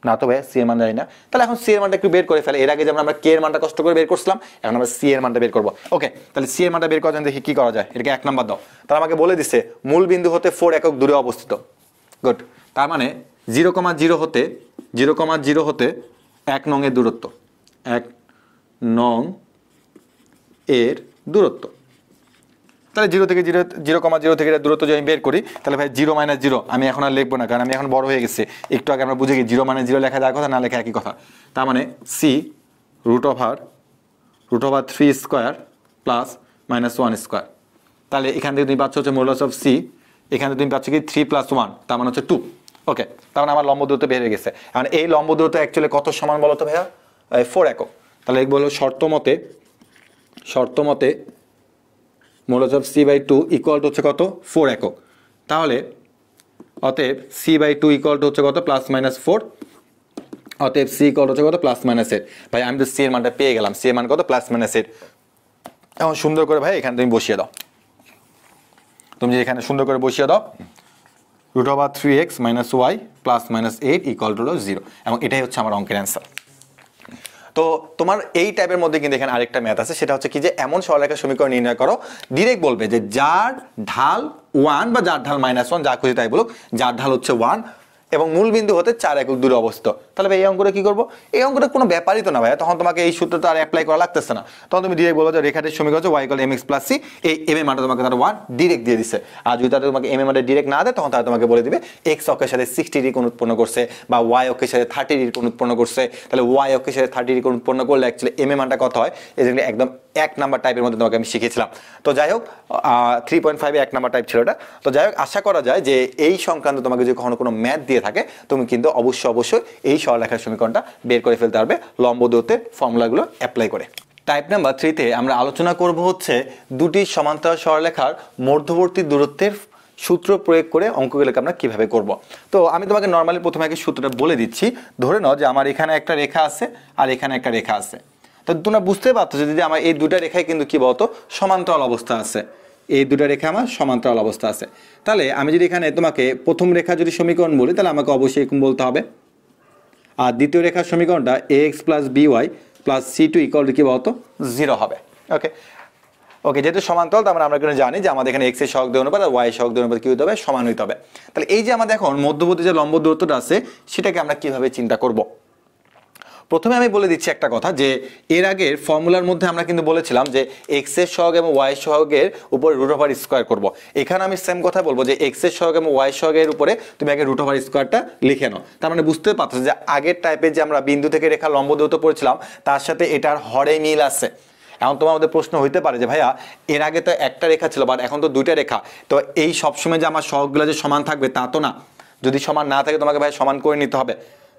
না তো ভাইয়া, সি এর মান জানি না। তাহলে এখন সি এর মানটা একটু বের করে ফেলে। এর আগে যেমন আমরা কে এর মানটা কষ্ট করে বের করছিলাম, এখন আমরা সি এর মানটা বের করবো। ওকে, তাহলে সি এর মানটা বের করার জন্য দেখি কি করা যায়। এটাকে 1 নাম্বার দাও। তারা আমাকে বলে দিচ্ছে মূল বিন্দু হতে 4 একক দূরে অবস্থিত। গুড, তার মানে 0,0 হতে 1 নং এর দূরত্ব, 1 নং এর দূরত্ব। তাহলে 0 থেকে 0,0 থেকে দূরত্ব যদি আমি বের করি, তাহলে ভাই 0 - 0 আমি এখন আর লিখবো না, কারণ আমি এখন বড় হয়ে গেছি। একটু আগে আমরা বুঝে গেছি 0 - 0 লেখা যাওয়ার কথা, না লেখা একই কথা। তার মানে c √3² প্লাস -1 স্কোয়ার। তাহলে এখান থেকে তুমি পাচ্ছ হচ্ছে মডুলাস অফ c, এখানে তুমি পাচ্ছ কি 3 + 1, তার মানে হচ্ছে 2। ওকে, তার মানে আমার লম্ব দূরত্ব বের হয়ে গেছে। এখন এই লম্ব দূরত্ব অ্যাকচুয়ালি কত সমান বলো তো ভাইয়া? 4 একক। তাহলে লিখবো হলো শর্ত মতে modulus of c/2 equal to হচ্ছে কত? 4 একক। তাহলে অতএব c/2 ইকুয়াল টু হচ্ছে কত? +-4। অতএব সি ইকুয়াল হচ্ছে কত প্লাস মাইনাস এর। ভাই আমি তো সি এর মানটা পেয়ে গেলাম, সি এর মান কত প্লাস মাইনাস এর। এখন সুন্দর করে ভাই এখানে তুমি বসিয়ে দাও, তুমি এখানে সুন্দর করে বসিয়ে দাও √3x - y plus minus 8 equal to 0, এবং এটাই হচ্ছে আমার অঙ্কের অ্যান্সার। তো তোমার এই টাইপের মধ্যে কিন্তু এখানে আরেকটা ম্যাথ আছে, সেটা হচ্ছে কি যে এমন সরলরেখার সমীকরণ নির্ণয় করো, ডিরেক্ট বলবে যে যার ঢাল 1 বা যার ঢাল -1 যা খুশি তাই বলুক, যার ঢাল হচ্ছে 1 এবং মূল বিন্দু হতে 4 একক দূরে অবস্থিত। তাহলে ভাই এই অঙ্কটা কি করবো? এই অঙ্কটা কোনো ব্যাপারই তো না ভাই, তখন তোমাকে এই সূত্রটা আর অ্যাপ্লাই করা লাগতেছে না, তখন তুমি ডিরেক্ট বলবো যে রেখাটির সমীকরণ হচ্ছে y = mx + c, এই m এর মানটা তোমাকে তারা 1 ডিরেক্ট দিয়ে দিচ্ছে। আর যদি তারা তোমাকে m এর মানটা ডিরেক্ট না দেয়, তখন তারা তোমাকে বলে দিবে x অক্ষের সাথে 60 ডিগ্রি কোণ উৎপন্ন করছে বা y অক্ষের সাথে 30 ডিগ্রি কোণ উৎপন্ন করছে। তাহলে y অক্ষের সাথে 30 ডিগ্রি কোণ উৎপন্ন করলে অ্যাকচুয়ালি m এর মানটা কত হয়, এগুলো একদম 1 নাম্বার টাইপের মধ্যে তোমাকে আমি শিখিয়েছিলাম। তো যাই হোক 3.5 1 নাম্বার টাইপ ছিল এটা। তো যাই হোক আশা করা যায় যে এই সংক্রান্ত তোমাকে যদি কখনো কোনো ম্যাথ দিয়ে থাকে, তুমি কিন্তু অবশ্যই এই সরলরেখার সমীকরণটা বের করে ফেলতে পারবে লম্ব দূরত্বের ফর্মুলাগুলো অ্যাপ্লাই করে। টাইপ নাম্বার 3 তে আমরা আলোচনা করব হচ্ছে দুটি সমান্তরাল সরলরেখার মধ্যবর্তী দূরত্বের সূত্র প্রয়োগ করে অঙ্কগুলোকে আমরা কিভাবে করব। তো আমি তোমাকে নর্মালি প্রথমে আগে সূত্রটা বলে দিচ্ছি। ধরে নাও যে আমার এখানে একটা রেখা আছে আর এখানে একটা রেখা আছে। তো তোমরা বুঝতে পারছো যদি আমার এই দুটো রেখায় কিন্তু কি বলতো সমান্তরাল অবস্থা আছে, এই দুটো রেখা আমার সমান্তরাল অবস্থা আছে। তাহলে আমি যদি এখানে তোমাকে প্রথম রেখা যদি সমীকরণ বলি, তাহলে আমাকে অবশ্যই এরকম বলতে হবে। আর দ্বিতীয় রেখার সমীকরণটা ax + by + c2 = কি বলতো 0 হবে। ওকে যেহেতু সমান্তরাল, তার মানে আমরা কিন্তু জানি যে আমাদের এখানে x এর সহগ দ্বয় অনুপাত আর y এর সহগ দ্বয় অনুপাত কি হতে হবে, সমান হতে হবে। তাহলে এই যে আমাদের এখন মধ্যবর্তী যে লম্ব দূরত্বটা আছে, সেটাকে আমরা কিভাবে চিন্তা করব। প্রথমে আমি বলে দিচ্ছি একটা কথা, যে এর আগের ফর্মুলার মধ্যে আমরা কিন্তু বলেছিলাম যে x এর সহগ এবং y এর সহগের উপরে √² করব। এখানে আমি সেম কথা বলবো যে x এর সহগ এবং y এর সহগের উপরে তুমি আগে √²টা লিখে নাও। তার মানে বুঝতে পারছো যে আগের টাইপের যে আমরা বিন্দু থেকে রেখা লম্ব দূরত্ব পড়েছিলাম, তার সাথে এটার হরে মিল আছে। এখন তোমার আমাদের প্রশ্ন হইতে পারে যে ভাইয়া এর আগে তো একটা রেখা ছিল, বাট এখন তো দুইটা রেখা, তো এই সবসময় যে আমার সহগগুলো যে সমান থাকবে তা তো না। যদি সমান না থাকে তোমাকে ভাই সমান করে নিতে হবে,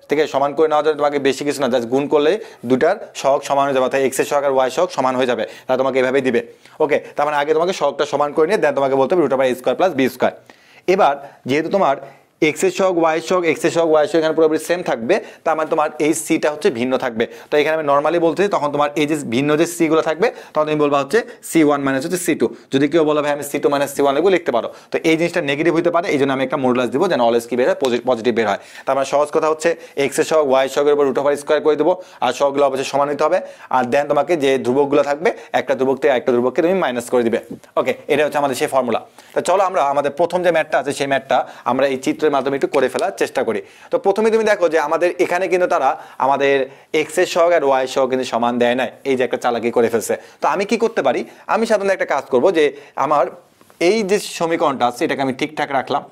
ঠিক আছে? সমান করে নেওয়া যায় তোমাকে বেশি কিছু না, জাস্ট গুণ করলে দুটার সহগ সমান হয়ে যাবে, তাই x এর সহগ আর y সহগ সমান হয়ে যাবে, তাহলে তোমাকে এভাবেই দিবে। ওকে, তার মানে আগে তোমাকে সহগটা সমান করে নিয়ে দেন তোমাকে বলতে হবে √a² + b²। এবার যেহেতু তোমার x এর সহগ y এর সহগ x এর সহগ y এর সহগ এখানে পুরোপুরি সেম থাকবে, তার মানে তোমার এই c টা হচ্ছে ভিন্ন থাকবে। তো এখানে আমি নর্মালি বলতেছি, তখন তোমার এই যে ভিন্ন যে c গুলো থাকবে, তখন তুমি বলবা হচ্ছে c1 - হচ্ছে c2। যদি কেউ বলে ভাই আমি c2 - c1 লিখবো, লিখতে পারো। তো এই জিনিসটা নেগেটিভ হতে পারে, এই জন্য আমি একটা মডুলাস দিব যেন অলওয়েজ কি বের হয়, পজিটিভ বের হয়। তার মানে সহজ কথা হচ্ছে x এর সহগ y এর সহগের উপর √² করে দেবো, আর সহগগুলো অবশ্যই সমান হতে হবে। আর দেন তোমাকে যে ধ্রুবকগুলো থাকবে, একটা ধ্রুবক থেকে একটা ধ্রুবককে তুমি মাইনাস করে দিবে। ওকে, এটা হচ্ছে আমাদের সেই ফর্মুলা। তো চলো আমরা আমাদের প্রথম যে ম্যাথটা আছে, সেই ম্যাথটা আমরা এই চিত্রের মাধ্যমে একটু করে ফেলার চেষ্টা করি। তো প্রথমে তুমি দেখো যে আমাদের এখানে কিন্তু তারা আমাদের x এর সহগ আর y এর সহগ কিন্তু সমান দেয় না, এই যে একটা চালাকি করে ফেলছে। তো আমি কি করতে পারি, আমি সাধারণত একটা কাজ করব যে আমার এই যে সমীকরণটা আছে এটাকে আমি ঠিকঠাক রাখলাম,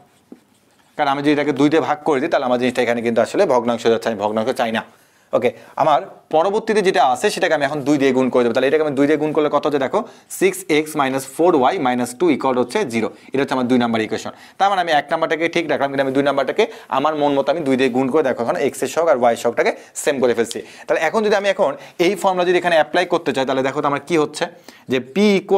কারণ আমি যদি এটাকে 2 দিয়ে ভাগ করে দিই, তাহলে আমার জিনিসটা এখানে কিন্তু আসলে ভগ্নাংশ যাচ্ছে, আমি ভগ্নাংশ চাই না। ওকে, আমার পরবর্তীতে যেটা আছে সেটাকে আমি এখন 2 দিয়ে গুণ করে দেবো। তাহলে এটাকে আমি 2 দিয়ে গুণ করলে কত হচ্ছে দেখো, 6x - 4y - 2 = হচ্ছে 0। এটা হচ্ছে আমার 2 নাম্বার ইকুয়েশন। তার মানে আমি 1 নাম্বারটাকে ঠিক রাখলাম, কিন্তু আমি 2 নাম্বারটাকে আমার মন মতো আমি 2 দিয়ে গুণ করে দেখো এখন x এর সহগ আর y এর সহগটাকে সেম করে ফেলছি। তাহলে এখন যদি আমি এখন এই ফর্মুলা যদি এখানে অ্যাপ্লাই করতে চাই, তাহলে দেখো তো আমার কি হচ্ছে যে p =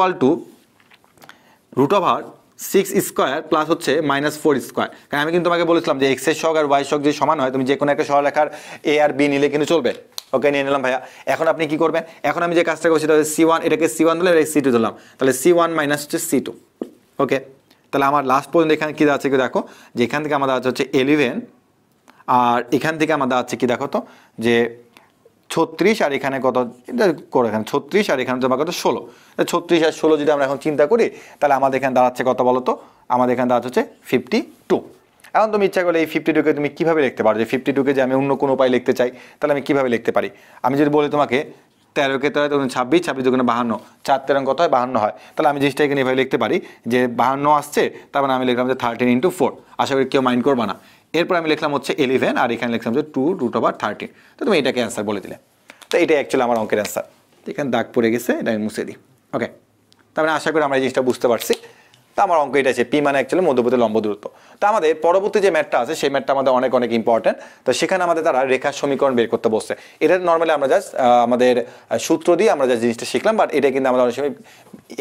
√6² প্লাস হচ্ছে -4²। কারণ আমি কিন্তু তোমাকে বলেছিলাম যে x এর সহগ আর y এর সহগ যদি সমান হয়, তুমি যে কোনো একটা সরলরেখার a আর b নিলে কিন্তু চলবে। ওকে, নিয়ে নিলাম ভাইয়া। এখন আপনি কি করবেন, এখন আমি যে কাজটা করছি সেটা হচ্ছে c1, এটাকে c1 দিলাম, এটা c2 দিলাম, তাহলে c1 - হচ্ছে c2। ওকে, তাহলে আমার লাস্ট পর্যন্ত এখানে কি আছে কি দেখো, যে এখান থেকে আমাদের আছে হচ্ছে 11, আর এখান থেকে আমাদের আছে কি দেখো তো যে 36, আর এখানে কত এটা করে, এখানে 36 আর এখানে তোমার কত 16। 36 আর 16 যদি আমরা এখন চিন্তা করি, তাহলে আমাদের এখানে দাঁড়াচ্ছে কত বলো তো, আমাদের এখানে দাঁড়াচ্ছে হচ্ছে 52। এখন তুমি ইচ্ছা করলে এই 52কে তুমি কিভাবে লিখতে পারো, যে 52কে যে আমি অন্য কোনো উপায় লিখতে চাই, তাহলে আমি কিভাবে লিখতে পারি। আমি যদি বলি তোমাকে 13কে 13 তখন 26, 26 দুগুণে 52, 4 13 কত হয় 52 হয়। তাহলে আমি জিনিসটা এখানে এভাবে লিখতে পারি যে 52 আসছে, তার মানে আমি লিখলাম যে 13 × 4। আশা করি কেউ মাইন্ড করবা না। এরপর আমি লিখলাম হচ্ছে 11, আর এখানে লিখলাম যে 2√13। তো তুমি এটাকে অ্যান্সার বলে দিলে। তো এটাই অ্যাকচুয়ালি আমার অঙ্কের অ্যান্সার। এখানে দাগ পড়ে গেছে, এটা আমি মুছে দিই। ওকে, তার মানে আশা করি আমরা এই জিনিসটা বুঝতে পারছি। তো আমার অঙ্ক এটা আছে, পি মানে অ্যাকচুয়ালি মধ্যবর্তী লম্ব দূরত্ব। তো আমাদের পরবর্তী যে ম্যাথটা আছে সেই ম্যাথটা আমাদের অনেক অনেক ইম্পর্টেন্ট। তো সেখানে আমাদের তারা রেখার সমীকরণ বের করতে বসছে। এটা নর্মালি আমরা জাস্ট আমাদের সূত্র দিয়ে আমরা জাস্ট জিনিসটা শিখলাম, বাট এটা কিন্তু আমাদের অনেক সময়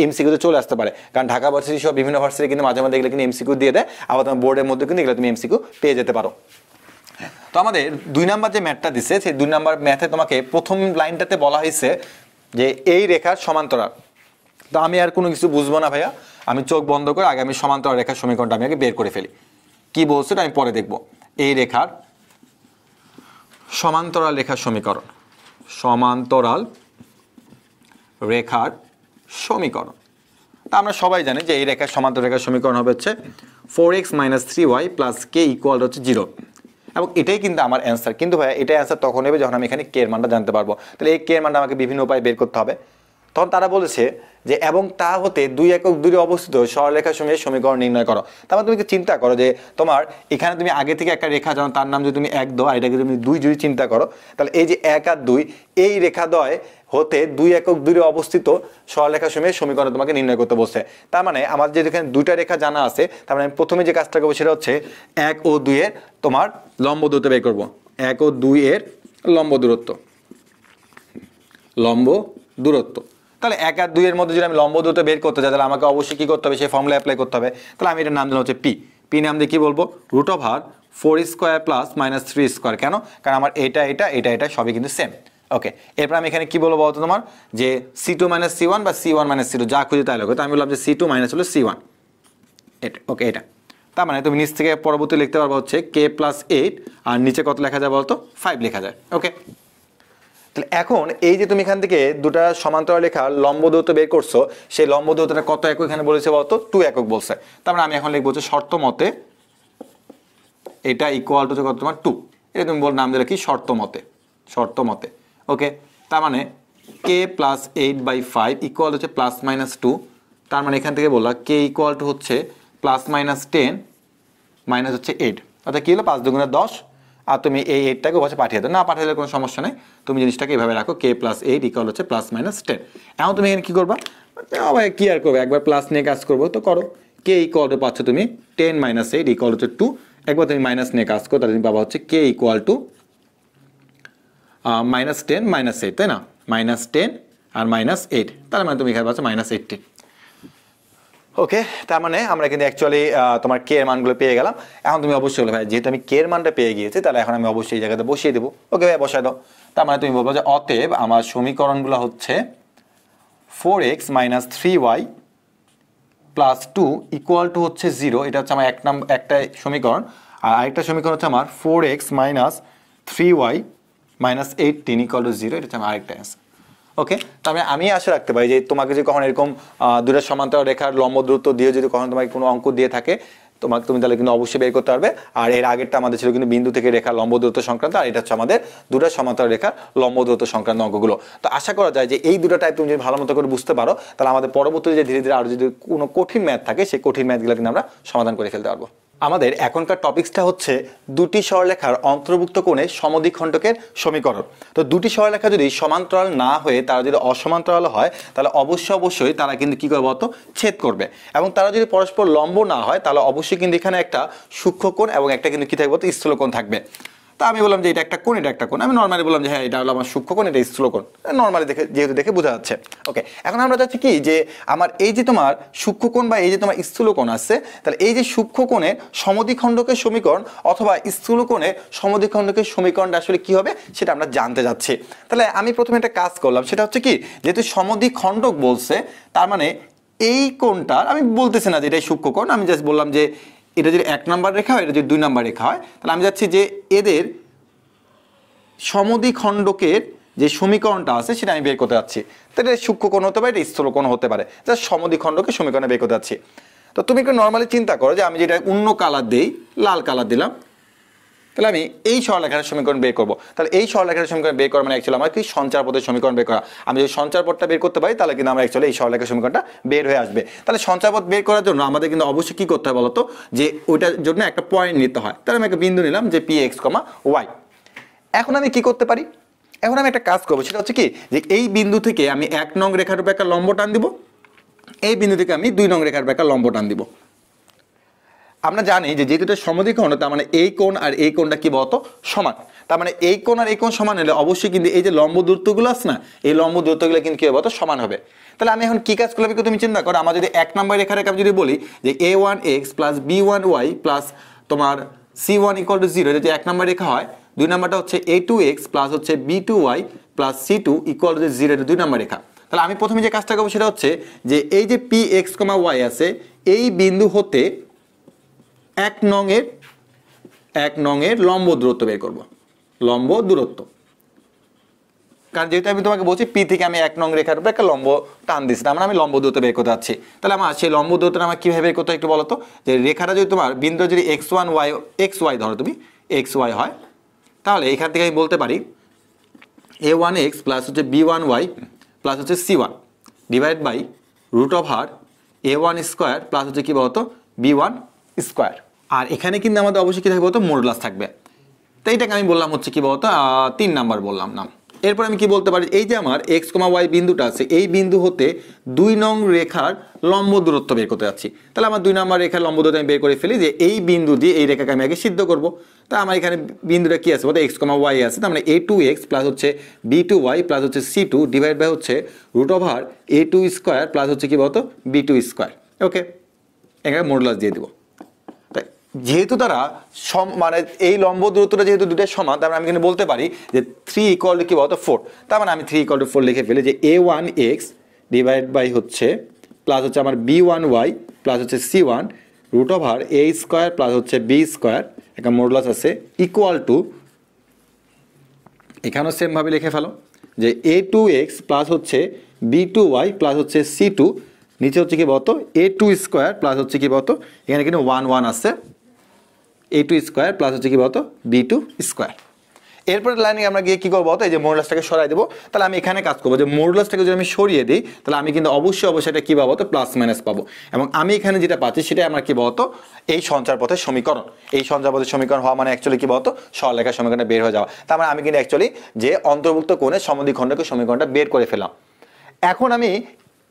এমসিকিউতে চলে আসতে পারে, কারণ ঢাকা ভার্সিটি সহ বিভিন্ন ভার্সিটি কিন্তু মাঝে মাঝে এগুলো কিন্তু এমসিকিউ দিয়ে দেয়, আবার তোমার বোর্ডের মধ্যে কিন্তু এগুলো তুমি এমসিকিউ পেয়ে যেতে পারো। তো আমাদের 2 নাম্বার যে ম্যাথটা দিছে সেই 2 নাম্বার ম্যাথে তোমাকে প্রথম লাইনটাতে বলা হয়েছে যে এই রেখার সমান্তরাল। তো আমি আর কোনো কিছু বুঝবো না ভাইয়া, আমি চোখ বন্ধ করে আগে আমি সমান্তরাল রেখার সমীকরণটা আমি আগে বের করে ফেলি। কি বলছে আমি পরে দেখব। এই রেখার সমান্তরাল রেখার সমীকরণ, সমান্তরাল রেখার সমীকরণ। তা আমরা সবাই জানি যে এই রেখার সমান্তরাল রেখার সমীকরণ হবে হচ্ছে 4x - 3y + k = 0, এবং এটাই কিন্তু আমার অ্যান্সার। কিন্তু ভাইয়া এটাই অ্যান্সার তখন হবে যখন আমি এখানে কে এর মানটা জানতে পারবো। তাহলে এই কে এর মানটা আমাকে বিভিন্ন উপায়ে বের করতে হবে। তখন তারা বলেছে যে এবং তা হতে 2 একক দূরে অবস্থিত সরলরেখা সমূহের সমীকরণ নির্ণয় করো। তারপর তুমি চিন্তা করো যে তোমার এখানে তুমি আগে থেকে একটা রেখা জানো, তার নাম যদি তুমি 1 দাও আর এটাকে তুমি 2 যদি চিন্তা করো, তাহলে এই যে 1 আর 2 এই রেখাদ্বয় হতে 2 একক দূরে অবস্থিত সরলরেখা সমূহের সমীকরণ তোমাকে নির্ণয় করতে বলছে। তার মানে আমার যে এখানে দুইটা রেখা জানা আছে, তার মানে আমি প্রথমে যে কাজটা করবো সেটা হচ্ছে 1 ও 2 এর তোমার লম্ব দূরত্ব বের করবো। 1 ও 2 এর লম্ব দূরত্ব, লম্ব দূরত্ব। তাহলে 1 আর 2 এর মধ্যে যদি আমি লম্ব দূরত্ব বের করতে চাই, তাহলে আমাকে অবশ্যই কি করতে হবে, সেই ফর্মুলা অ্যাপ্লাই করতে হবে। তাহলে আমি এটার নাম দিলাম হচ্ছে পি। পি নাম দিয়ে কি বলবো, √4² + -3² কেন? কারণ আমার এটা এটা এটা এটা সবই কিন্তু সেম। ওকে, এরপর আমি এখানে কি বলবো বলতো তোমার, যে C2 - C1 বা C1 - C2 যা খুঁজে তাই লোক। তো আমি বললাম যে C2 - হলো C1, এটা। ওকে, এটা তার মানে তুমি নিচ থেকে পরবর্তী লিখতে পারবো হচ্ছে k + 8 আর নিচে কত লেখা যায় বলতো, 5 লেখা যায়। ওকে, তাহলে এখন এই যে তুমি এখান থেকে দুটা সমান্তরাল রেখার লম্ব দূরত্ব বের করছো, সেই লম্ব দূরত্বটা কত একক এখানে বলেছে বলতো, 2 একক বলছে। তার মানে আমি এখন লিখবো হচ্ছে শর্ত মতে এটা ইকুয়াল টু কত তোমার 2। এটা তুমি বল নাম দিলে কি, শর্ত মতে, শর্ত মতে। ওকে, তার মানে k + 8/5 ইকুয়াল হচ্ছে +-2। তার মানে এখান থেকে বললাম k ইকুয়াল টু হচ্ছে +-10 মাইনাস হচ্ছে 8, অর্থাৎ কি হলো 5 × 10। আর তুমি এই 8টাকে পাশে পাঠিয়ে দাও, না পাঠালে কোনো সমস্যা নেই, তুমি জিনিসটাকে এইভাবে রাখো k + 8 ইকুয়াল হচ্ছে +-10। এখন তুমি এখানে কি করবা, কি আর করবে, একবার প্লাস নিয়ে কাজ করবো তো করো। k ইকুয়াল টু পাচ্ছ তুমি 10 - 8 ইকুয়াল হচ্ছে 2। একবার তুমি মাইনাস নিয়ে কাজ করো, তাহলে তুমি পাবা হচ্ছে k ইকুয়াল টু -10 - 8, তাই না, -10 আর -8, তার মানে তুমি এখানে পাচ্ছ -80। ওকে, তার মানে আমরা কিন্তু অ্যাকচুয়ালি তোমার কে এর মানগুলো পেয়ে গেলাম। এখন তুমি অবশ্যই বলো ভাই যেহেতু আমি কে এর মানটা পেয়ে গিয়েছি, তাহলে এখন আমি অবশ্যই এই জায়গাতে বসিয়ে দেবো। ওকে ভাই, বসায় দাও। তার মানে তুমি বলবো যে অতএব আমার সমীকরণগুলো হচ্ছে 4x - 3y + 2 ইকুয়াল টু হচ্ছে 0। এটা হচ্ছে আমার একটা সমীকরণ। আর আরেকটা সমীকরণ হচ্ছে আমার 4x - 3y - 18 ইকুয়াল টু 0। এটা হচ্ছে আমার আরেকটা অ্যান্সার। ওকে, তবে আমি আশা রাখতে পারি যে তোমাকে যদি কখনো এরকম দুটো সমান্তরাল রেখার লম্ব দূরত্ব দিয়ে যদি কখনো তোমাকে কোনো অঙ্ক দিয়ে থাকে, তুমি তাহলে কিন্তু অবশ্যই বের করতে পারবে। আর এর আগেরটা আমাদের ছিল কিন্তু বিন্দু থেকে রেখা লম্ব দূরত্ব সংক্রান্ত, আর এটা হচ্ছে আমাদের দুটো সমান্তরাল রেখার লম্ব দূরত্ব সংক্রান্ত অঙ্কগুলো। তো আশা করা যায় যে এই দুটো টাইপ তুমি যদি ভালো মতো করে বুঝতে পারো, তাহলে আমাদের পরবর্তীতে যে ধীরে ধীরে আরো যদি কোনো কঠিন ম্যাথ থাকে, সেই কঠিন ম্যাথগুলো কিন্তু আমরা সমাধান করে ফেলতে পারবো। আমাদের এখনকার টপিকসটা হচ্ছে দুটি সরলরেখার অন্তর্ভুক্ত কোণে সমদ্বিখণ্ডকের সমীকরণ। তো দুটি সরলরেখা যদি সমান্তরাল না হয়ে তারা যদি অসমান্তরাল হয়, তাহলে অবশ্যই তারা কিন্তু কি করবে বলতো, ছেদ করবে। এবং তারা যদি পরস্পর লম্ব না হয়, তাহলে অবশ্যই কিন্তু এখানে একটা সূক্ষ্মকোণ এবং একটা কিন্তু কি থাকবে বলতো, স্থূলকোণ থাকবে। তা আমি বললাম যে এটা একটা কোণ, এটা একটা কোণ। আমি নর্মালি বললাম যে হ্যাঁ এটা হলো আমার সূক্ষ্মকোণ, এটা স্থূলকোণ, নর্মালি দেখে যেহেতু দেখে বোঝা যাচ্ছে। ওকে, এখন আমরা চাচ্ছি কি যে আমার এই যে তোমার সূক্ষ্মকোণ বা এই যে তোমার স্থূলকোণ আছে, তাহলে এই যে সূক্ষ্মকোণের সমদ্বিখণ্ডকের সমীকরণ অথবা স্থূলকোণের সমদ্বিখণ্ডকের সমীকরণটা আসলে কি হবে সেটা আমরা জানতে যাচ্ছি। তাহলে আমি প্রথমে একটা কাজ করলাম, সেটা হচ্ছে কি, যেহেতু সমদ্বিখণ্ডক বলছে, তার মানে এই কোণটার আমি বলতেছি না যে এটাই সূক্ষ্মকোণ, আমি জাস্ট বললাম যে এটা যদি 1 নাম্বার রেখা হয়, এটা যদি 2 নাম্বার রেখা হয়, তাহলে আমি যাচ্ছি যে এদের সমদ্বিখণ্ডকের যে সমীকরণটা আছে সেটা আমি বের করতে যাচ্ছি। তাহলে এটা সূক্ষ্মকোণ হতে পারে, এটা স্থূলকোণ হতে পারে, জাস্ট সমদ্বিখণ্ডকের সমীকরণে বের করতে যাচ্ছি। তো তুমি একটু নর্মালি চিন্তা করো যে আমি যেটা অন্য কালার দিই, লাল কালার দিলাম, তাহলে আমি এই সরলরেখার সমীকরণ বের করবো। তাহলে এই সরলরেখার সমীকরণ বের করা মানে অ্যাকচুয়ালি আমার কি সঞ্চার পথের সমীকরণ বের করা। আমি যদি সঞ্চার পথটা বের করতে পারি, তাহলে কিন্তু আমরা অ্যাকচুয়ালি এই সরলরেখার সমীকরণটা বের হয়ে আসবে। তাহলে সঞ্চার পথ বের করার জন্য আমাদের কিন্তু অবশ্যই কি করতে হবে বলতো, যে ওইটার জন্য একটা পয়েন্ট নিতে হয়। তাহলে আমি একটা বিন্দু নিলাম যে px, y। এখন আমি কি করতে পারি, এখন আমি একটা কাজ করবো, সেটা হচ্ছে কি যে এই বিন্দু থেকে আমি 1 নং রেখার উপর একটা লম্ব টান দিব, এই বিন্দু থেকে আমি 2 নং রেখার উপর একটা লম্ব টান দিব। আমরা জানি যে যেহেতু এটা সমদ্বিখণ্ড, তার মানে এই কোণ আর এই কোণটা কি বলতো, সমান। তার মানে এই কোণ আর এই কোণ সমান হলে অবশ্যই কিন্তু এই যে লম্ব দূরত্বগুলো আছে না, এই লম্ব দূরত্বগুলো কিন্তু কি হবে বলতো, সমান হবে। তাহলে আমি এখন কি কাজ করলাম তুমি চিন্তা করো, আমার যদি 1 নম্বর রেখার আমি যদি বলি যে a1x + b1y + তোমার c1 = 0, এটা যদি 1 নম্বর রেখা হয়, 2 নাম্বারটা হচ্ছে a2x প্লাস হচ্ছে b2y plus c2 equal to 0, এটা 2 নাম্বার রেখা। তাহলে আমি প্রথমে যে কাজটা করবো সেটা হচ্ছে যে এই যে px, y আছে এই বিন্দু হতে 1 নং এর লম্ব দূরত্ব বের করব, লম্ব দূরত্ব। কারণ যেহেতু আমি তোমাকে বলছি পি থেকে আমি 1 নং রেখার উপরে একটা লম্ব টান দিচ্ছি, তার মানে আমি লম্ব দূরত্ব বের করতে যাচ্ছি। তাহলে আমার সেই লম্ব দূরত্বটা আমার কিভাবে বের করতে হয় একটু বলো তো। যে রেখাটা যদি তোমার বিন্দু যদি xy ধরো তুমি xy হয়, তাহলে এখান থেকে আমি বলতে পারি a1x প্লাস হচ্ছে b1y প্লাস হচ্ছে c1 divide by root over a1 square plus হচ্ছে কি বলতো b1 স্কোয়ার। আর এখানে কিন্তু আমাদের অবশ্যই কি থাকবে বলতো মডুলাস থাকবে। তো এইটাকে আমি বললাম হচ্ছে কি বলতো 3 নাম্বার বললাম নাম। এরপর আমি কি বলতে পারি, এই যে আমার x, y বিন্দুটা আছে এই বিন্দু হতে 2 নং রেখার লম্ব দূরত্ব বের করতে যাচ্ছি। তাহলে আমার 2 নম্বর রেখার লম্ব দূরত্ব আমি বের করে ফেলি যে এই বিন্দু দিয়ে এই রেখাকে আমি আগে সিদ্ধ করব। তা আমার এখানে বিন্দুটা কি আছে বলতো x, y আছে, তার মানে a2x প্লাস হচ্ছে b2y প্লাস হচ্ছে c2 ডিভাইড বাই হচ্ছে root over a2 square plus হচ্ছে কি বলতো b2 স্কোয়ার। ওকে, এখানে মডুলাস দিয়ে দিব। যেহেতু তারা মানে এই লম্ব দূরত্বটা যেহেতু দুটো সমান, তার মানে আমি কিন্তু বলতে পারি যে 3 ইকুয়াল টু কি বলতো 4। তার মানে আমি 3 ইকুয়াল টু 4 লিখে ফেলি যে a1x ডিভাইড বাই হচ্ছে প্লাস হচ্ছে আমার b1y প্লাস হচ্ছে c1 root over a square plus হচ্ছে b স্কোয়ার, একটা মডুলাস আছে ইকুয়াল টু, এখানেও সেমভাবে লিখে ফেলো যে a2x প্লাস হচ্ছে b2y প্লাস হচ্ছে c2 নিচে হচ্ছে কি বলতো a2 স্কোয়ার প্লাস হচ্ছে কি বলতো এখানে কিন্তু 1 আছে a2 স্কোয়ার প্লাস হচ্ছে কি বলতো b2 স্কোয়ার। এরপরে লাইনে আমরা গিয়ে কি করবো বলতো এই যে মডুলাসটাকে সরাই দেবো। তাহলে আমি এখানে কাজ করবো যে মডুলাসটাকে যদি আমি সরিয়ে দিই তাহলে আমি কিন্তু অবশ্যই এটা কি পাবো তো প্লাস মাইনাস পাবো। এবং আমি এখানে যেটা পাচ্ছি সেটাই আমার কি বলতো এই সঞ্চার পথের সমীকরণ। এই সঞ্চার পথের সমীকরণ হওয়া মানে অ্যাকচুয়ালি কি বলতো সরলরেখার সমীকরণটা বের হয়ে যাওয়া। তার মানে আমি কিন্তু অ্যাকচুয়ালি যে অন্তর্ভুক্ত কোণের সমদ্বিখণ্ডকের সমীকরণটা বের করে ফেললাম। এখন আমি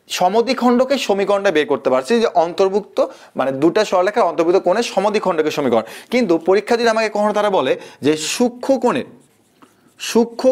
সমদ্বিখণ্ডকের সমীকরণটা বের করতে পারছি যে অন্তর্ভুক্ত মানে দুটা সরলরেখার অন্তর্ভুক্ত কোণের সমদ্বিখণ্ডকের সমীকরণ। কিন্তু পরীক্ষা যদি আমাকে কখনো তারা বলে যে সূক্ষ্ম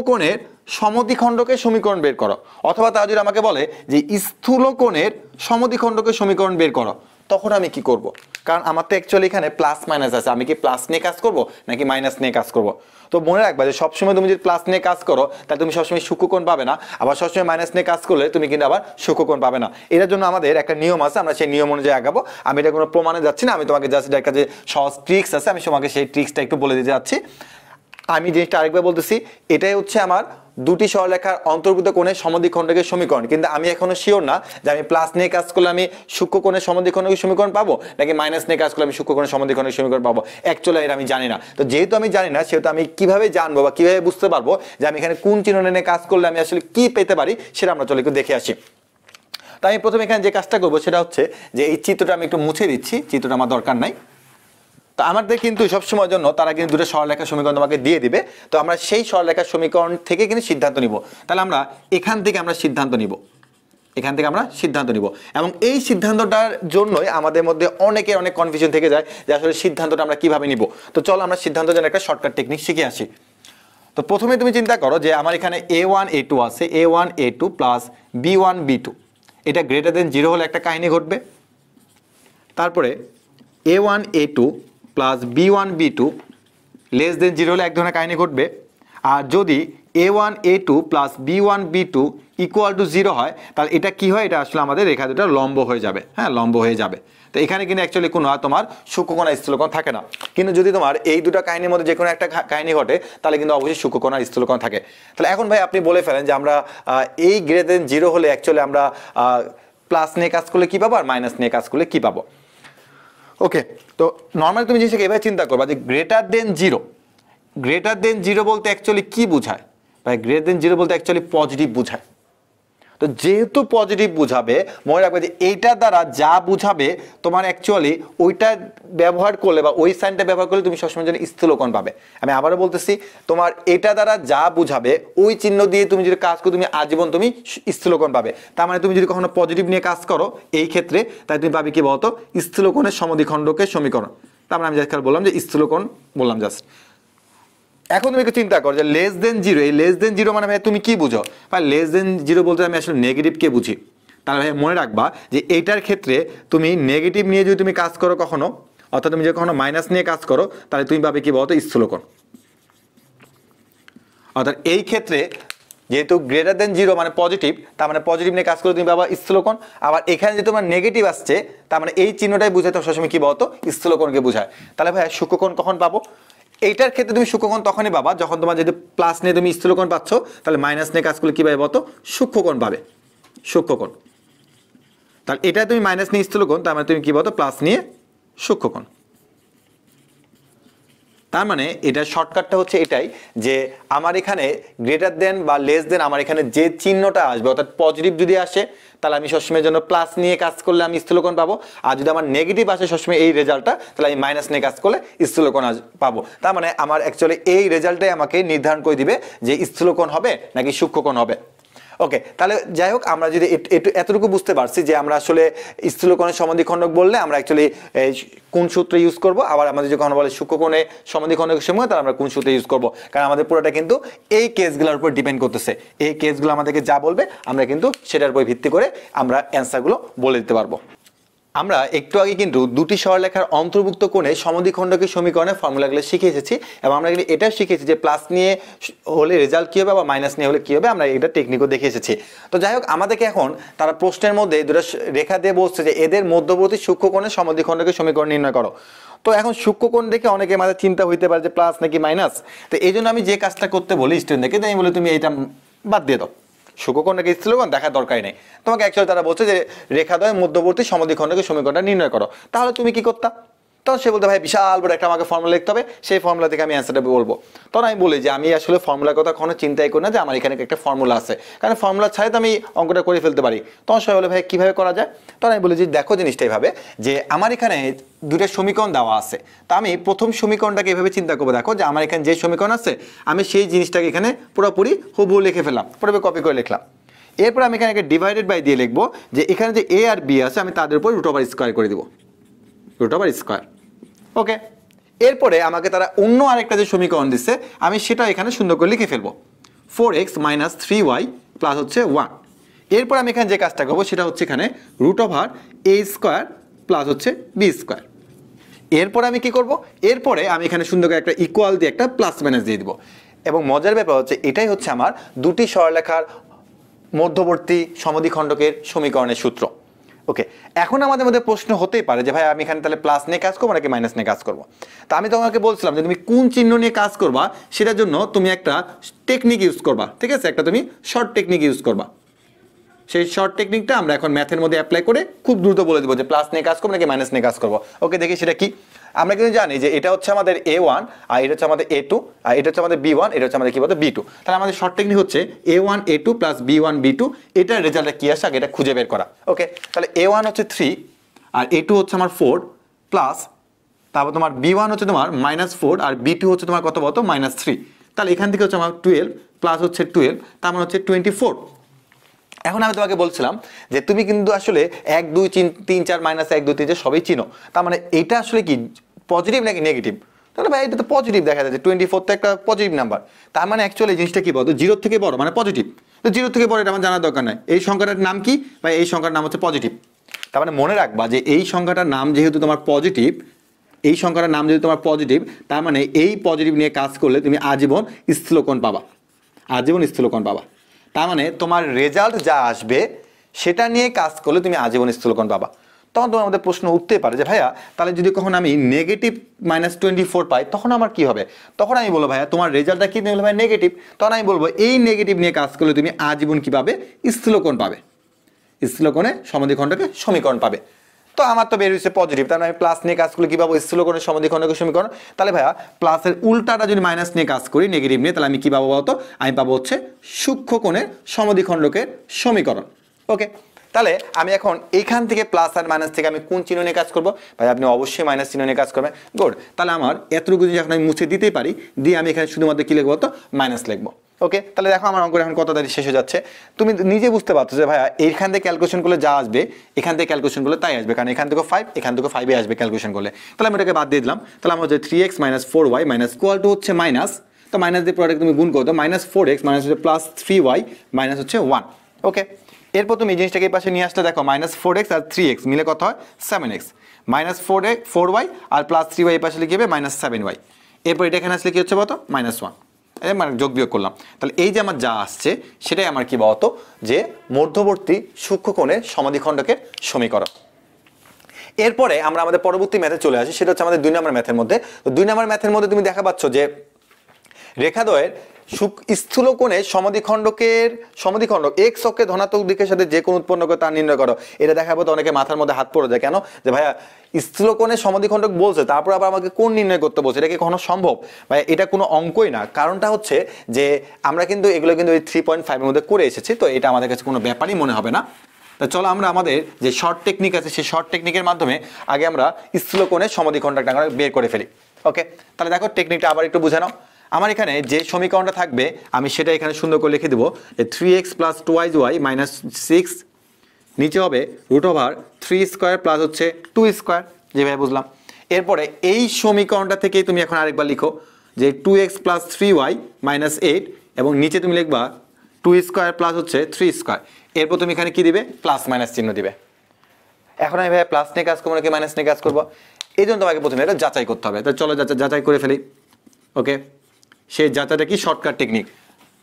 কোণের সমদ্বিখণ্ডকের সমীকরণ বের করো, অথবা তারা যদি আমাকে বলে যে স্থূল কোণের সমদ্বিখণ্ডকের সমীকরণ বের করো, তখন আমি কি করব? কারণ আমার তো অ্যাকচুয়ালি এখানে প্লাস মাইনাস আছে, আমি কি প্লাস নিয়ে কাজ করব নাকি মাইনাস নিয়ে কাজ করব? তো মনে রাখবা যে সবসময় তুমি যদি প্লাস নিয়ে কাজ করো তাহলে তুমি সবসময় সূক্ষ্মকোণ পাবে না, আবার সবসময় মাইনাস নিয়ে কাজ করলে তুমি কিন্তু আবার সূক্ষ্মকোণ পাবে না। এটার জন্য আমাদের একটা নিয়ম আছে, আমরা সেই নিয়ম অনুযায়ী আগাবো। আমি এটা কোনো প্রমাণে যাচ্ছি না, আমি তোমাকে জাস্ট একটা যে সহজ ট্রিক্স আছে আমি তোমাকে সেই ট্রিক্সটা একটু বলে দিতে যাচ্ছি। আমি জিনিসটা আরেকবার বলতেছি, এটাই হচ্ছে আমার দুটি সরলরেখার অন্তর্ভুক্ত কোণের সমদ্বিখণ্ডকের সমীকরণ। কিন্তু আমি এখনো শিওর না যে আমি প্লাস নিয়ে কাজ করলে আমি সূক্ষ্মকোণের সমদ্বিখণ্ডকের সমীকরণ পাবো নাকি মাইনাস নিয়ে কাজ করলে আমি সূক্ষ্মকোণের সমদ্বিখণ্ডকের সমীকরণ পাবো। অ্যাকচুয়ালি এটা আমি জানি না। তো যেহেতু আমি জানি না সেহেতু আমি কিভাবে জানবো বা কিভাবে বুঝতে পারবো যে আমি এখানে কোন চিহ্ন নিয়ে কাজ করলে আমি আসলে কি পেতে পারি, সেটা আমরা চলে একটু দেখে আসি। তো আমি প্রথমে এখানে যে কাজটা করবো সেটা হচ্ছে যে এই চিত্রটা আমি একটু মুছে দিচ্ছি, চিত্রটা আমার দরকার নাই। তো আমাদের কিন্তু সবসময়ের জন্য তারা কিন্তু দুটো সরলরেখার সমীকরণ তোমাকে দিয়ে দিবে। তো আমরা সেই সরলরেখার সমীকরণ থেকে কিন্তু সিদ্ধান্ত নিব। তাহলে আমরা এখান থেকে আমরা সিদ্ধান্ত নিব, এবং এই সিদ্ধান্তটার জন্যই আমাদের মধ্যে অনেক কনফিউশন থেকে যায় যে আসলে সিদ্ধান্তটা আমরা কিভাবে নিব। তো চলো আমরা সিদ্ধান্ত জন্য একটা শর্টকাট টেকনিক শিখে আসি। তো প্রথমে তুমি চিন্তা করো যে আমার এখানে a1 a2 আছে, a1 a2 plus b1 b2, এটা গ্রেটার দেন 0 হলে একটা কাহিনী ঘটবে। তারপরে a1 a2 plus b1 b2 less than 0 হলে এক ধরনের কাহিনী ঘটবে। আর যদি a1 a2 plus b1 b2 equal to 0 হয় তাহলে এটা কি হয়, এটা আসলে আমাদের রেখা দুটো লম্ব হয়ে যাবে। হ্যাঁ, লম্ব হয়ে যাবে। তো এখানে কিন্তু অ্যাকচুয়ালি কোনো তোমার সূক্ষ্মকোণ আর স্থূলকোণ থাকে না। কিন্তু যদি তোমার এই দুটো কাহিনীর মধ্যে যে কোনো একটা কাহিনী ঘটে তাহলে কিন্তু অবশ্যই সূক্ষ্মকোণ আর স্থূলকোণ থাকে। তাহলে এখন ভাই আপনি বলে ফেলেন যে আমরা এই গ্রেটার দেন 0 হলে অ্যাকচুয়ালি আমরা প্লাস নিয়ে কাজ করলে কি পাবো আর মাইনাস নিয়ে কাজ করলে কি পাবো। ওকে, তো নর্মালি তুমি জিনিসটাকে এভাবে চিন্তা করবা যে গ্রেটার দেন 0 বলতে অ্যাকচুয়ালি কি বোঝায় ভাই? গ্রেটার দেন 0 বলতে অ্যাকচুয়ালি পজিটিভ বোঝায়। তো যেহেতু পজিটিভ বুঝাবে, মনে রাখবে যে এইটার দ্বারা যা বুঝাবে তোমার অ্যাকচুয়ালি ওইটা ব্যবহার করলে বা ওই সাইনটা ব্যবহার করলে তুমি সবসময় যেন স্থূলকোণ পাবে। আমি আবারও বলতেছি, তোমার এটা দ্বারা যা বুঝাবে ওই চিহ্ন দিয়ে তুমি যদি কাজ করো তুমি আজীবন তুমি স্থূলকোণ পাবে। তার মানে তুমি যদি কখনো পজিটিভ নিয়ে কাজ করো এই ক্ষেত্রে তাই তুমি পাবে কি বলতো স্থূলকোণের সমদ্বিখণ্ডকের সমীকরণ। তার মানে আমি জাস্ট বললাম যে স্থূলকোণ বললাম জাস্ট। এখন তুমি একটু চিন্তা করো যে লেস দেন 0, এই লেস দেন 0 মানে ভাই তুমি কি বুঝো? ভাই লেস দেন 0 বলতে আমি আসলে নেগেটিভকে বুঝি। তাহলে ভাই মনে রাখবা যে এইটার ক্ষেত্রে তুমি নেগেটিভ নিয়ে যদি তুমি কাজ করো কখনো, অর্থাৎ তুমি যদি কখনো মাইনাস নিয়ে কাজ করো তাহলে তুমি পাবে কি বলতো স্থূলকোণ। অর্থাৎ এই ক্ষেত্রে যেহেতু গ্রেটার দেন 0 মানে পজিটিভ, তার মানে পজিটিভ নিয়ে কাজ করে তুমি পাবা স্থূলকোণ। আবার এখানে যে তোমার নেগেটিভ আসছে, তার মানে এই চিহ্নটাই বুঝাতে সবসময় কি বলতো, স্থূলকোণকে বোঝায়। তাহলে ভাই সূক্ষ্মকোণ কখন পাবো? এইটার ক্ষেত্রে তুমি সূক্ষ্মকোণ তখনই পাবা যখন তোমার যদি প্লাস নিয়ে তুমি স্থূলকোণ পাচ্ছ, তাহলে মাইনাস নিয়ে কাজ করলে কি পাবে বলতো, সূক্ষ্মকোণ পাবে, সূক্ষ্মকোণ। তাহলে এটা তুমি মাইনাস নিয়ে স্থূলকোণ, তার মানে তুমি কি বলতো, প্লাস নিয়ে সূক্ষ্মকোণ। তার মানে এটা শর্টকাটটা হচ্ছে এটাই যে আমার এখানে গ্রেটার দেন বা লেস দেন, আমার এখানে যে চিহ্নটা আসবে অর্থাৎ পজিটিভ যদি আসে তাহলে আমি সবসময়ের জন্য প্লাস নিয়ে কাজ করলে আমি স্থূলকোণ পাবো, আর যদি আমার নেগেটিভ আসে সবসময় এই রেজাল্টটা, তাহলে আমি মাইনাস নিয়ে কাজ করলে স্থূলকোণ পাবো। তার মানে আমার অ্যাকচুয়ালি এই রেজাল্টটাই আমাকে নির্ধারণ করে দিবে যে স্থূলকোণ হবে নাকি সূক্ষ্মকোণ হবে। ওকে, তাহলে যাই হোক, আমরা যদি এতটুকু বুঝতে পারছি যে আমরা আসলে স্থূলকোণের সমাধিখণ্ডক বললে আমরা অ্যাকচুয়ালি কোন সূত্র ইউজ করব, আবার আমাদের যখন বলে সূক্ষ্মকোণে সমাধিখণ্ডকের সময় তাহলে আমরা কোন সূত্র ইউজ করব, কারণ আমাদের পুরোটা কিন্তু এই কেসগুলোর উপর ডিপেন্ড করতেছে। এই কেসগুলো আমাদেরকে যা বলবে আমরা কিন্তু সেটার উপর ভিত্তি করে আমরা অ্যান্সারগুলো বলে দিতে পারবো। আমরা একটু আগে কিন্তু দুটি সরলরেখার অন্তর্ভুক্ত কোণে সমদ্বিখণ্ডকের সমীকরণের ফর্মুলাগুলো শিখে এসেছি, এবং আমরা কিন্তু এটা শিখেছি যে প্লাস নিয়ে হলে রেজাল্ট কী হবে বা মাইনাস নিয়ে হলে কী হবে, আমরা এটা টেকনিকও দেখে এসেছি। তো যাই হোক, আমাদেরকে এখন তারা প্রশ্নের মধ্যে দুটো রেখা দিয়ে বলছে যে এদের মধ্যবর্তী সূক্ষ্মকোণের সমদ্বিখণ্ডকের সমীকরণ নির্ণয় করো। তো এখন সূক্ষ্মকোণ দেখে অনেকে মাথায় চিন্তা হইতে পারে যে প্লাস নাকি মাইনাস। তো এই জন্য আমি যে কাজটা করতে বলি স্টুডেন্টদেরকে, আমি বলি তুমি এইটা বাদ দিয়ে দাও, সূক্ষ্মকোণ নাকি স্থূলকোণ দেখার দরকারই নেই। তোমাকে অ্যাকচুয়ালি তারা বলছে যে রেখাদ্বয়ের মধ্যবর্তী সমদ্বিখণ্ডকের সমীকরণটা নির্ণয় করো। তাহলে তুমি কি করতা? তখন সে বলতে ভাই বিশাল বড় একটা আমাকে ফর্মুলা লিখতে হবে, সেই ফর্মুলা থেকে আমি অ্যান্সারটা বলবো। তখন আমি বলি যে আমি আসলে ফর্মুলার কথা কখনো চিন্তাই করি না, যে আমার এখানে একটা ফর্মুলা আছে, কারণ ফর্মুলা ছাড়াই তো আমি অঙ্কটা করে ফেলতে পারি। তখন সবাই বলে ভাই কীভাবে করা যায়? তখন আমি বলি যে দেখো জিনিসটা এইভাবে, যে আমার এখানে দুটো সমীকরণ দেওয়া আছে, তা আমি প্রথম সমীকরণটাকে এভাবে চিন্তা করবো, দেখো যে আমার এখানে যে সমীকরণ আছে আমি সেই জিনিসটাকে এখানে পুরোপুরি হুবহু লিখে ফেললাম, পুরোপুরি কপি করে লিখলাম। এরপর আমি এখানে ডিভাইডেড বাই দিয়ে লিখবো যে এখানে যে এ আর বি আছে আমি তাদের উপর √স্কয়ার করে দিব, √স্কয়ার। ওকে, এরপরে আমাকে তারা অন্য আরেকটা যে সমীকরণ দিচ্ছে আমি সেটা এখানে সুন্দর করে লিখে ফেলবো, 4x - 3y প্লাস হচ্ছে 1। এরপর আমি এখানে যে কাজটা করবো সেটা হচ্ছে এখানে √a² প্লাস হচ্ছে b²। এরপরে আমি কি করব? এরপরে আমি এখানে সুন্দর করে একটা ইকুয়াল দিয়ে একটা প্লাস মাইনাস দিয়ে দিব। এবং মজার ব্যাপার হচ্ছে এটাই হচ্ছে আমার দুটি সরলরেখার মধ্যবর্তী সমদ্বিখণ্ডকের সমীকরণের সূত্র। ওকে, এখন আমাদের মধ্যে প্রশ্ন হতেই পারে যে ভাই আমি এখানে তাহলে প্লাস নিয়ে কাজ করবো নাকি মাইনাস নিয়ে কাজ করবো। তা আমি তোমাকে বলছিলাম যে তুমি কোন চিহ্ন নিয়ে কাজ করবা সেটার জন্য তুমি একটা টেকনিক ইউজ করবা, ঠিক আছে, একটা তুমি শর্ট টেকনিক ইউজ করবা। সেই শর্ট টেকনিকটা আমরা এখন ম্যাথের মধ্যে অ্যাপ্লাই করে খুব দ্রুত বলে দেবো যে প্লাস নিয়ে কাজ করবো নাকি মাইনাস নিয়ে কাজ করবো। ওকে, দেখি সেটা কি। আমরা কিন্তু জানি যে এটা হচ্ছে আমাদের A1, আর এটা হচ্ছে আমাদের A2, আর এটা হচ্ছে আমাদের B1, এটা হচ্ছে আমাদের কি বলতো B2। তাহলে আমাদের শর্ট টেকনিক হচ্ছে A1 A2 plus B1 B2, এটার রেজাল্টটা কি আসে আগে এটা খুঁজে বের করা। ওকে, তাহলে A1 হচ্ছে 3 আর A2 হচ্ছে আমার 4 প্লাস তারপর তোমার B1 হচ্ছে তোমার -4 আর B2 হচ্ছে তোমার কত বলতো -3। তাহলে এখান থেকে হচ্ছে আমার 12 প্লাস হচ্ছে 12, তার মানে হচ্ছে 24। এখন আমি তোমাকে বলছিলাম যে তুমি কিন্তু আসলে 1 2 3 4 -1 2 3 সবই চিনো, তার মানে এটা আসলে কি পজিটিভ নাকি নেগেটিভ? তাহলে ভাই এটা তো পজিটিভ দেখা যাচ্ছে, 24 তো একটা পজিটিভ নাম্বার। তার মানে অ্যাকচুয়ালি জিনিসটা কি বলতো, 0 থেকে বড় মানে পজিটিভ। তো 0 থেকে বড় এটা আমার জানার দরকার নাই। এই সংখ্যাটার নাম কি? ভাই এই সংখ্যার নাম হচ্ছে পজিটিভ। তার মানে মনে রাখবা যে এই সংখ্যাটার নাম যেহেতু তোমার পজিটিভ, এই সংখ্যাটার নাম যেহেতু তোমার পজিটিভ, তার মানে এই পজিটিভ নিয়ে কাজ করলে তুমি আজীবন স্থূলকোণ পাবা, আজীবন স্থূলকোণ পাবা। তার মানে তোমার রেজাল্ট যা আসবে সেটা নিয়ে কাজ করলে তুমি আজীবন স্থূলকোণ পাবা। তখন তোমার আমাদের প্রশ্ন উঠতে পারে যে ভাইয়া তাহলে যদি কখন আমি নেগেটিভ -24 পাই তখন আমার কি হবে? তখন আমি বলবো ভাইয়া তোমার রেজাল্টটা কি নিয়ে ভাই নেগেটিভ। তখন আমি বলবো এই নেগেটিভ নিয়ে কাজ করলে তুমি আজীবন কি পাবে? স্থূলকোণ পাবে, স্থূলকোণে সমদ্বিখণ্ডকের সমীকরণ পাবে। তো আমার তো বের হয়েছে পজিটিভ, তার মানে আমি প্লাস নিয়ে কাজ করলে কি পাবো? স্থূলকোণের সমদ্বিখণ্ডকের সমীকরণ। তাহলে ভাইয়া প্লাসের উল্টাটা যদি মাইনাস নিয়ে কাজ করি, নেগেটিভ নিয়ে, তাহলে আমি কি পাবো বলতো? আমি পাবো হচ্ছে সূক্ষ্মকোণের সমদ্বিখণ্ডকের সমীকরণ। ওকে, তাহলে আমি এখন এইখান থেকে প্লাস আর মাইনাস থেকে আমি কোন চিহ্ন নিয়ে কাজ করবো? ভাই আপনি অবশ্যই মাইনাস চিহ্ন নিয়ে কাজ করবেন। গুড, তাহলে আমার এতটুকু যদি এখন আমি মুছে দিতেই পারি, দিয়ে আমি এখানে শুধুমাত্র কি লিখবো? তো মাইনাস লিখবো। ওকে, তাহলে দেখো আমার অঙ্কটা এখন কত তারিখ শেষ হয়ে যাচ্ছে। তুমি নিজে বুঝতে পারছো যে ভাইয়া এইখান থেকে ক্যালকুলেশন করলে যা আসবে এখান থেকে ক্যালকুলেশন করলে তাই আসবে, কারণ এখান থেকে 5 এখান থেকে 5 আসবে ক্যালকুলেশন করলে। তাহলে আমি এটাকে বাদ দিয়ে দিলাম। তাহলে আমার হচ্ছে 3x - 4y minus equal to হচ্ছে মাইনাস, তো মাইনাস দিয়ে প্রোডাক্ট তুমি গুণ করো, তো -4x মাইনাস হচ্ছে প্লাস 3y মাইনাস হচ্ছে 1। ওকে, এরপর তুমি এই জিনিসটাকে এই পাশে নিয়ে আসলে দেখো -4x আর 3x মিলে কত হয়? 7x, -4y আর প্লাস 3y এই পাশে লিখে যাবে -7y। এরপর এটা এখানে আসলে কি হচ্ছে বলতো? -1। মানে যোগ বিয়োগ করলাম, তাহলে এই যে আমার যা আসছে সেটাই আমার কি বলতো যে মধ্যবর্তী সূক্ষ্মকোণের সমদ্বিখণ্ডকের সমীকরণ। এরপরে আমরা আমাদের পরবর্তী ম্যাথে চলে আসি, সেটা হচ্ছে আমাদের 2 নম্বর ম্যাথের মধ্যে। তো 2 নম্বর ম্যাথের মধ্যে তুমি দেখা পাচ্ছ যে রেখাদ্বয়ের স্থূলকোণের সমদ্বিখণ্ডক এক্স অক্ষে ধনাত্মক দিকের সাথে যে কোণ উৎপন্ন করে তা নির্ণয় করো। এটা দেখা পাতো অনেকে মাথার মধ্যে হাত পড়ে যায়, কেন যে ভাইয়া স্থূলকোণের সমদ্বিখণ্ডক বলছে তারপর আবার আমাকে কোণ নির্ণয় করতে বলছে, এটা কি কখনো সম্ভব? ভাই এটা কোনো অঙ্কই না। কারণটা হচ্ছে যে আমরা কিন্তু এগুলো কিন্তু ওই 3.5 এর মধ্যে করে এসেছি, তো এটা আমাদের কাছে কোনো ব্যাপারই মনে হবে না। তা চলো আমরা আমাদের যে শর্ট টেকনিক আছে সেই শর্ট টেকনিকের মাধ্যমে আগে আমরা স্থূলকোণের সমদ্বিখণ্ডকটা বের করে ফেলি। ওকে, তাহলে দেখো টেকনিকটা আবার একটু বুঝে নাও। আমার এখানে যে সমীকরণটা থাকবে আমি সেটা এখানে সুন্দর করে লিখে দেবো, 3x প্লাস 2y মাইনাস 6 নিচে হবে √3² প্লাস হচ্ছে 2², যেভাবে বুঝলাম। এরপরে এই সমীকরণটা থেকেই তুমি এখন আরেকবার লিখো যে 2x প্লাস 3y মাইনাস 8 এবং নিচে তুমি লিখবা 2² প্লাস হচ্ছে 3²। এরপর তুমি এখানে কি দিবে? প্লাস মাইনাস চিহ্ন দিবে। এখন আমি ভাই প্লাস নিয়ে কাজ করবো নাকি মাইনাস নিয়ে কাজ করবো, এই জন্য তোমাকে প্রথমে এটা যাচাই করতে হবে। তো চলো যাচাই করে ফেলি। ওকে, সেই যাচাইটা কি shortcut technique,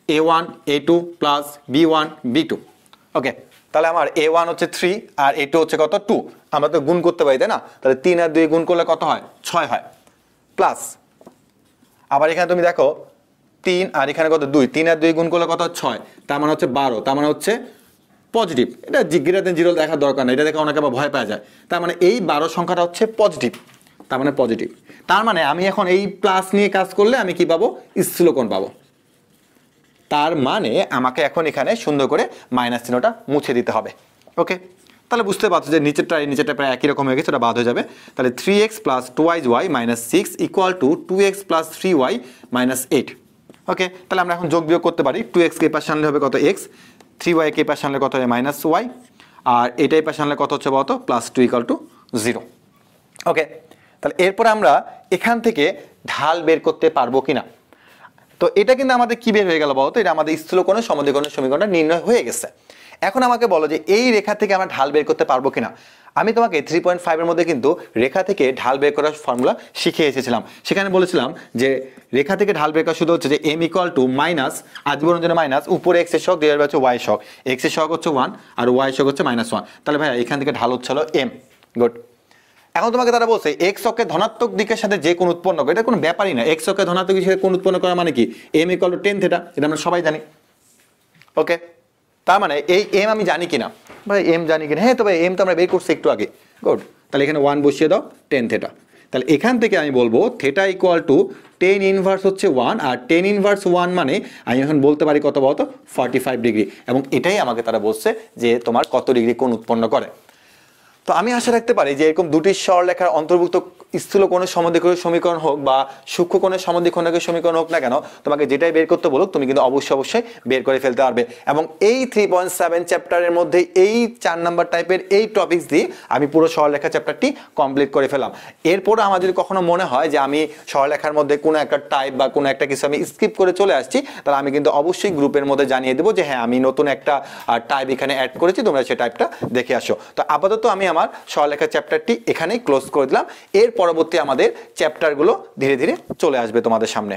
a1 a2 plus b1 b2। ওকে, তাহলে আমার a1 হচ্ছে 3 আর a2 হচ্ছে কত 2, আমরা তো গুণ করতে পারি তাই না? তাহলে 3 আর 2 গুণ করলে কত হয়? 6 হয়। প্লাস আবার এখানে তুমি দেখো 3 আর এখানে কত 2, 3 আর 2 গুণ করলে কত 6, তার মানে হচ্ছে 12, তার মানে হচ্ছে পজিটিভ। এটা জিরো দেখার দরকার নেই, এটা দেখে অনেকে আবার ভয় পাওয়া যায়। তার মানে এই 12 সংখ্যাটা হচ্ছে পজিটিভ, তার মানে পজিটিভ। তার মানে আমি এখন এই প্লাস নিয়ে কাজ করলে আমি কি পাবো? স্থূলকোণ পাবো। তার মানে আমাকে এখন এখানে সুন্দর করে মাইনাস চিহ্নটা মুছে দিতে হবে। ওকে, তাহলে বুঝতে পারছো যে নিচেরটা প্রায় একই রকম হয়ে গেছে, ওটা বাদ হয়ে যাবে। তাহলে 3x plus 2y minus 6 equal to 2x plus 3y minus 8। ওকে, তাহলে আমরা এখন যোগ বিয়োগ করতে পারি। 2x কে পাশে আনলে হবে কত x, 3y কে পাশে আনলে কত হবে মাইনাস y, আর এটাই পাশে আনলে কত হচ্ছে বলতো প্লাস 2 ইকুয়াল টু 0। ওকে, তাহলে এরপর আমরা এখান থেকে ঢাল বের করতে পারবো কিনা। তো এটা কিন্তু আমাদের কি বের হয়ে গেল বলতো, এটা আমাদের স্থূলকোণের সমদ্বিখণ্ডক সমীকরণটা নির্ণয় হয়ে গেছে। এখন আমাকে বলো যে এই রেখা থেকে আমরা ঢাল বের করতে পারবো কিনা। আমি তোমাকে 3.5 এর মধ্যে কিন্তু রেখা থেকে ঢাল বের করার ফর্মুলা শিখিয়ে এসেছিলাম। সেখানে বলেছিলাম যে রেখা থেকে ঢাল বের করা শুধু হচ্ছে যে m ইকুয়াল টু মাইনাস আজীবনের জন্য মাইনাস উপরে x এর সহগ ডিভাইড বাই y সহগ, x এর সহগ হচ্ছে 1 আর y সহগ হচ্ছে -1। তাহলে ভাই এখান থেকে ঢাল হচ্ছে হলো m। গুড। এখন তোমাকে তারা বলছে x অক্ষে ধনাত্মক দিকের সাথে যে কোণ উৎপন্ন করে, এটা কোনো ব্যাপারই না। x অক্ষে ধনাত্মক দিকের সাথে কোণ উৎপন্ন করা মানে কি, m equal to tan theta, এটা আমরা সবাই জানি। ওকে, তার মানে এই m আমি জানি কিনা, ভাই m জানি কিনা, হ্যাঁ তবে m তো আমরা বের করছি একটু আগে। গুড, তাহলে এখানে 1 বসিয়ে দাও, tan থিটা। তাহলে এখান থেকে আমি বলবো theta equal to tan inverse হচ্ছে 1, আর tan ইনভার্স 1 মানে আমি এখন বলতে পারি কত বলতো 45 ডিগ্রি, এবং এটাই আমাকে তারা বলছে যে তোমার কত ডিগ্রি কোণ উৎপন্ন করে। তো আমি আশা রাখতে পারি যে এরকম দুটি সরলরেখার অন্তর্ভুক্ত স্থূলকোণের সমদ্বিখণ্ডকের সমীকরণ হোক বা সূক্ষ্মকোণের সমদ্বিখণ্ডকের সমীকরণ হোক না কেন, তোমাকে যেটাই বের করতে বলুক তুমি কিন্তু অবশ্যই বের করে ফেলতে পারবে। এবং এই 3.7 চ্যাপ্টারের মধ্যে এই 4 নাম্বার টাইপের এই টপিকস দিয়ে আমি পুরো সরলরেখা চ্যাপ্টারটি কমপ্লিট করে ফেলাম। এরপর আমার যদি কখনো মনে হয় যে আমি সরলরেখার মধ্যে কোনো একটা টাইপ বা কোনো একটা কিছু আমি স্কিপ করে চলে আসছি, তাহলে আমি কিন্তু অবশ্যই গ্রুপের মধ্যে জানিয়ে দেবো যে হ্যাঁ আমি নতুন একটা টাইপ এখানে অ্যাড করেছি, তোমরা সেই টাইপটা দেখে আসো। তো আপাতত আমি আমার সরলরেখা চ্যাপ্টারটি এখানেই ক্লোজ করে দিলাম। এর পরবর্তী আমাদের চ্যাপ্টারগুলো ধীরে ধীরে চলে আসবে তোমাদের সামনে।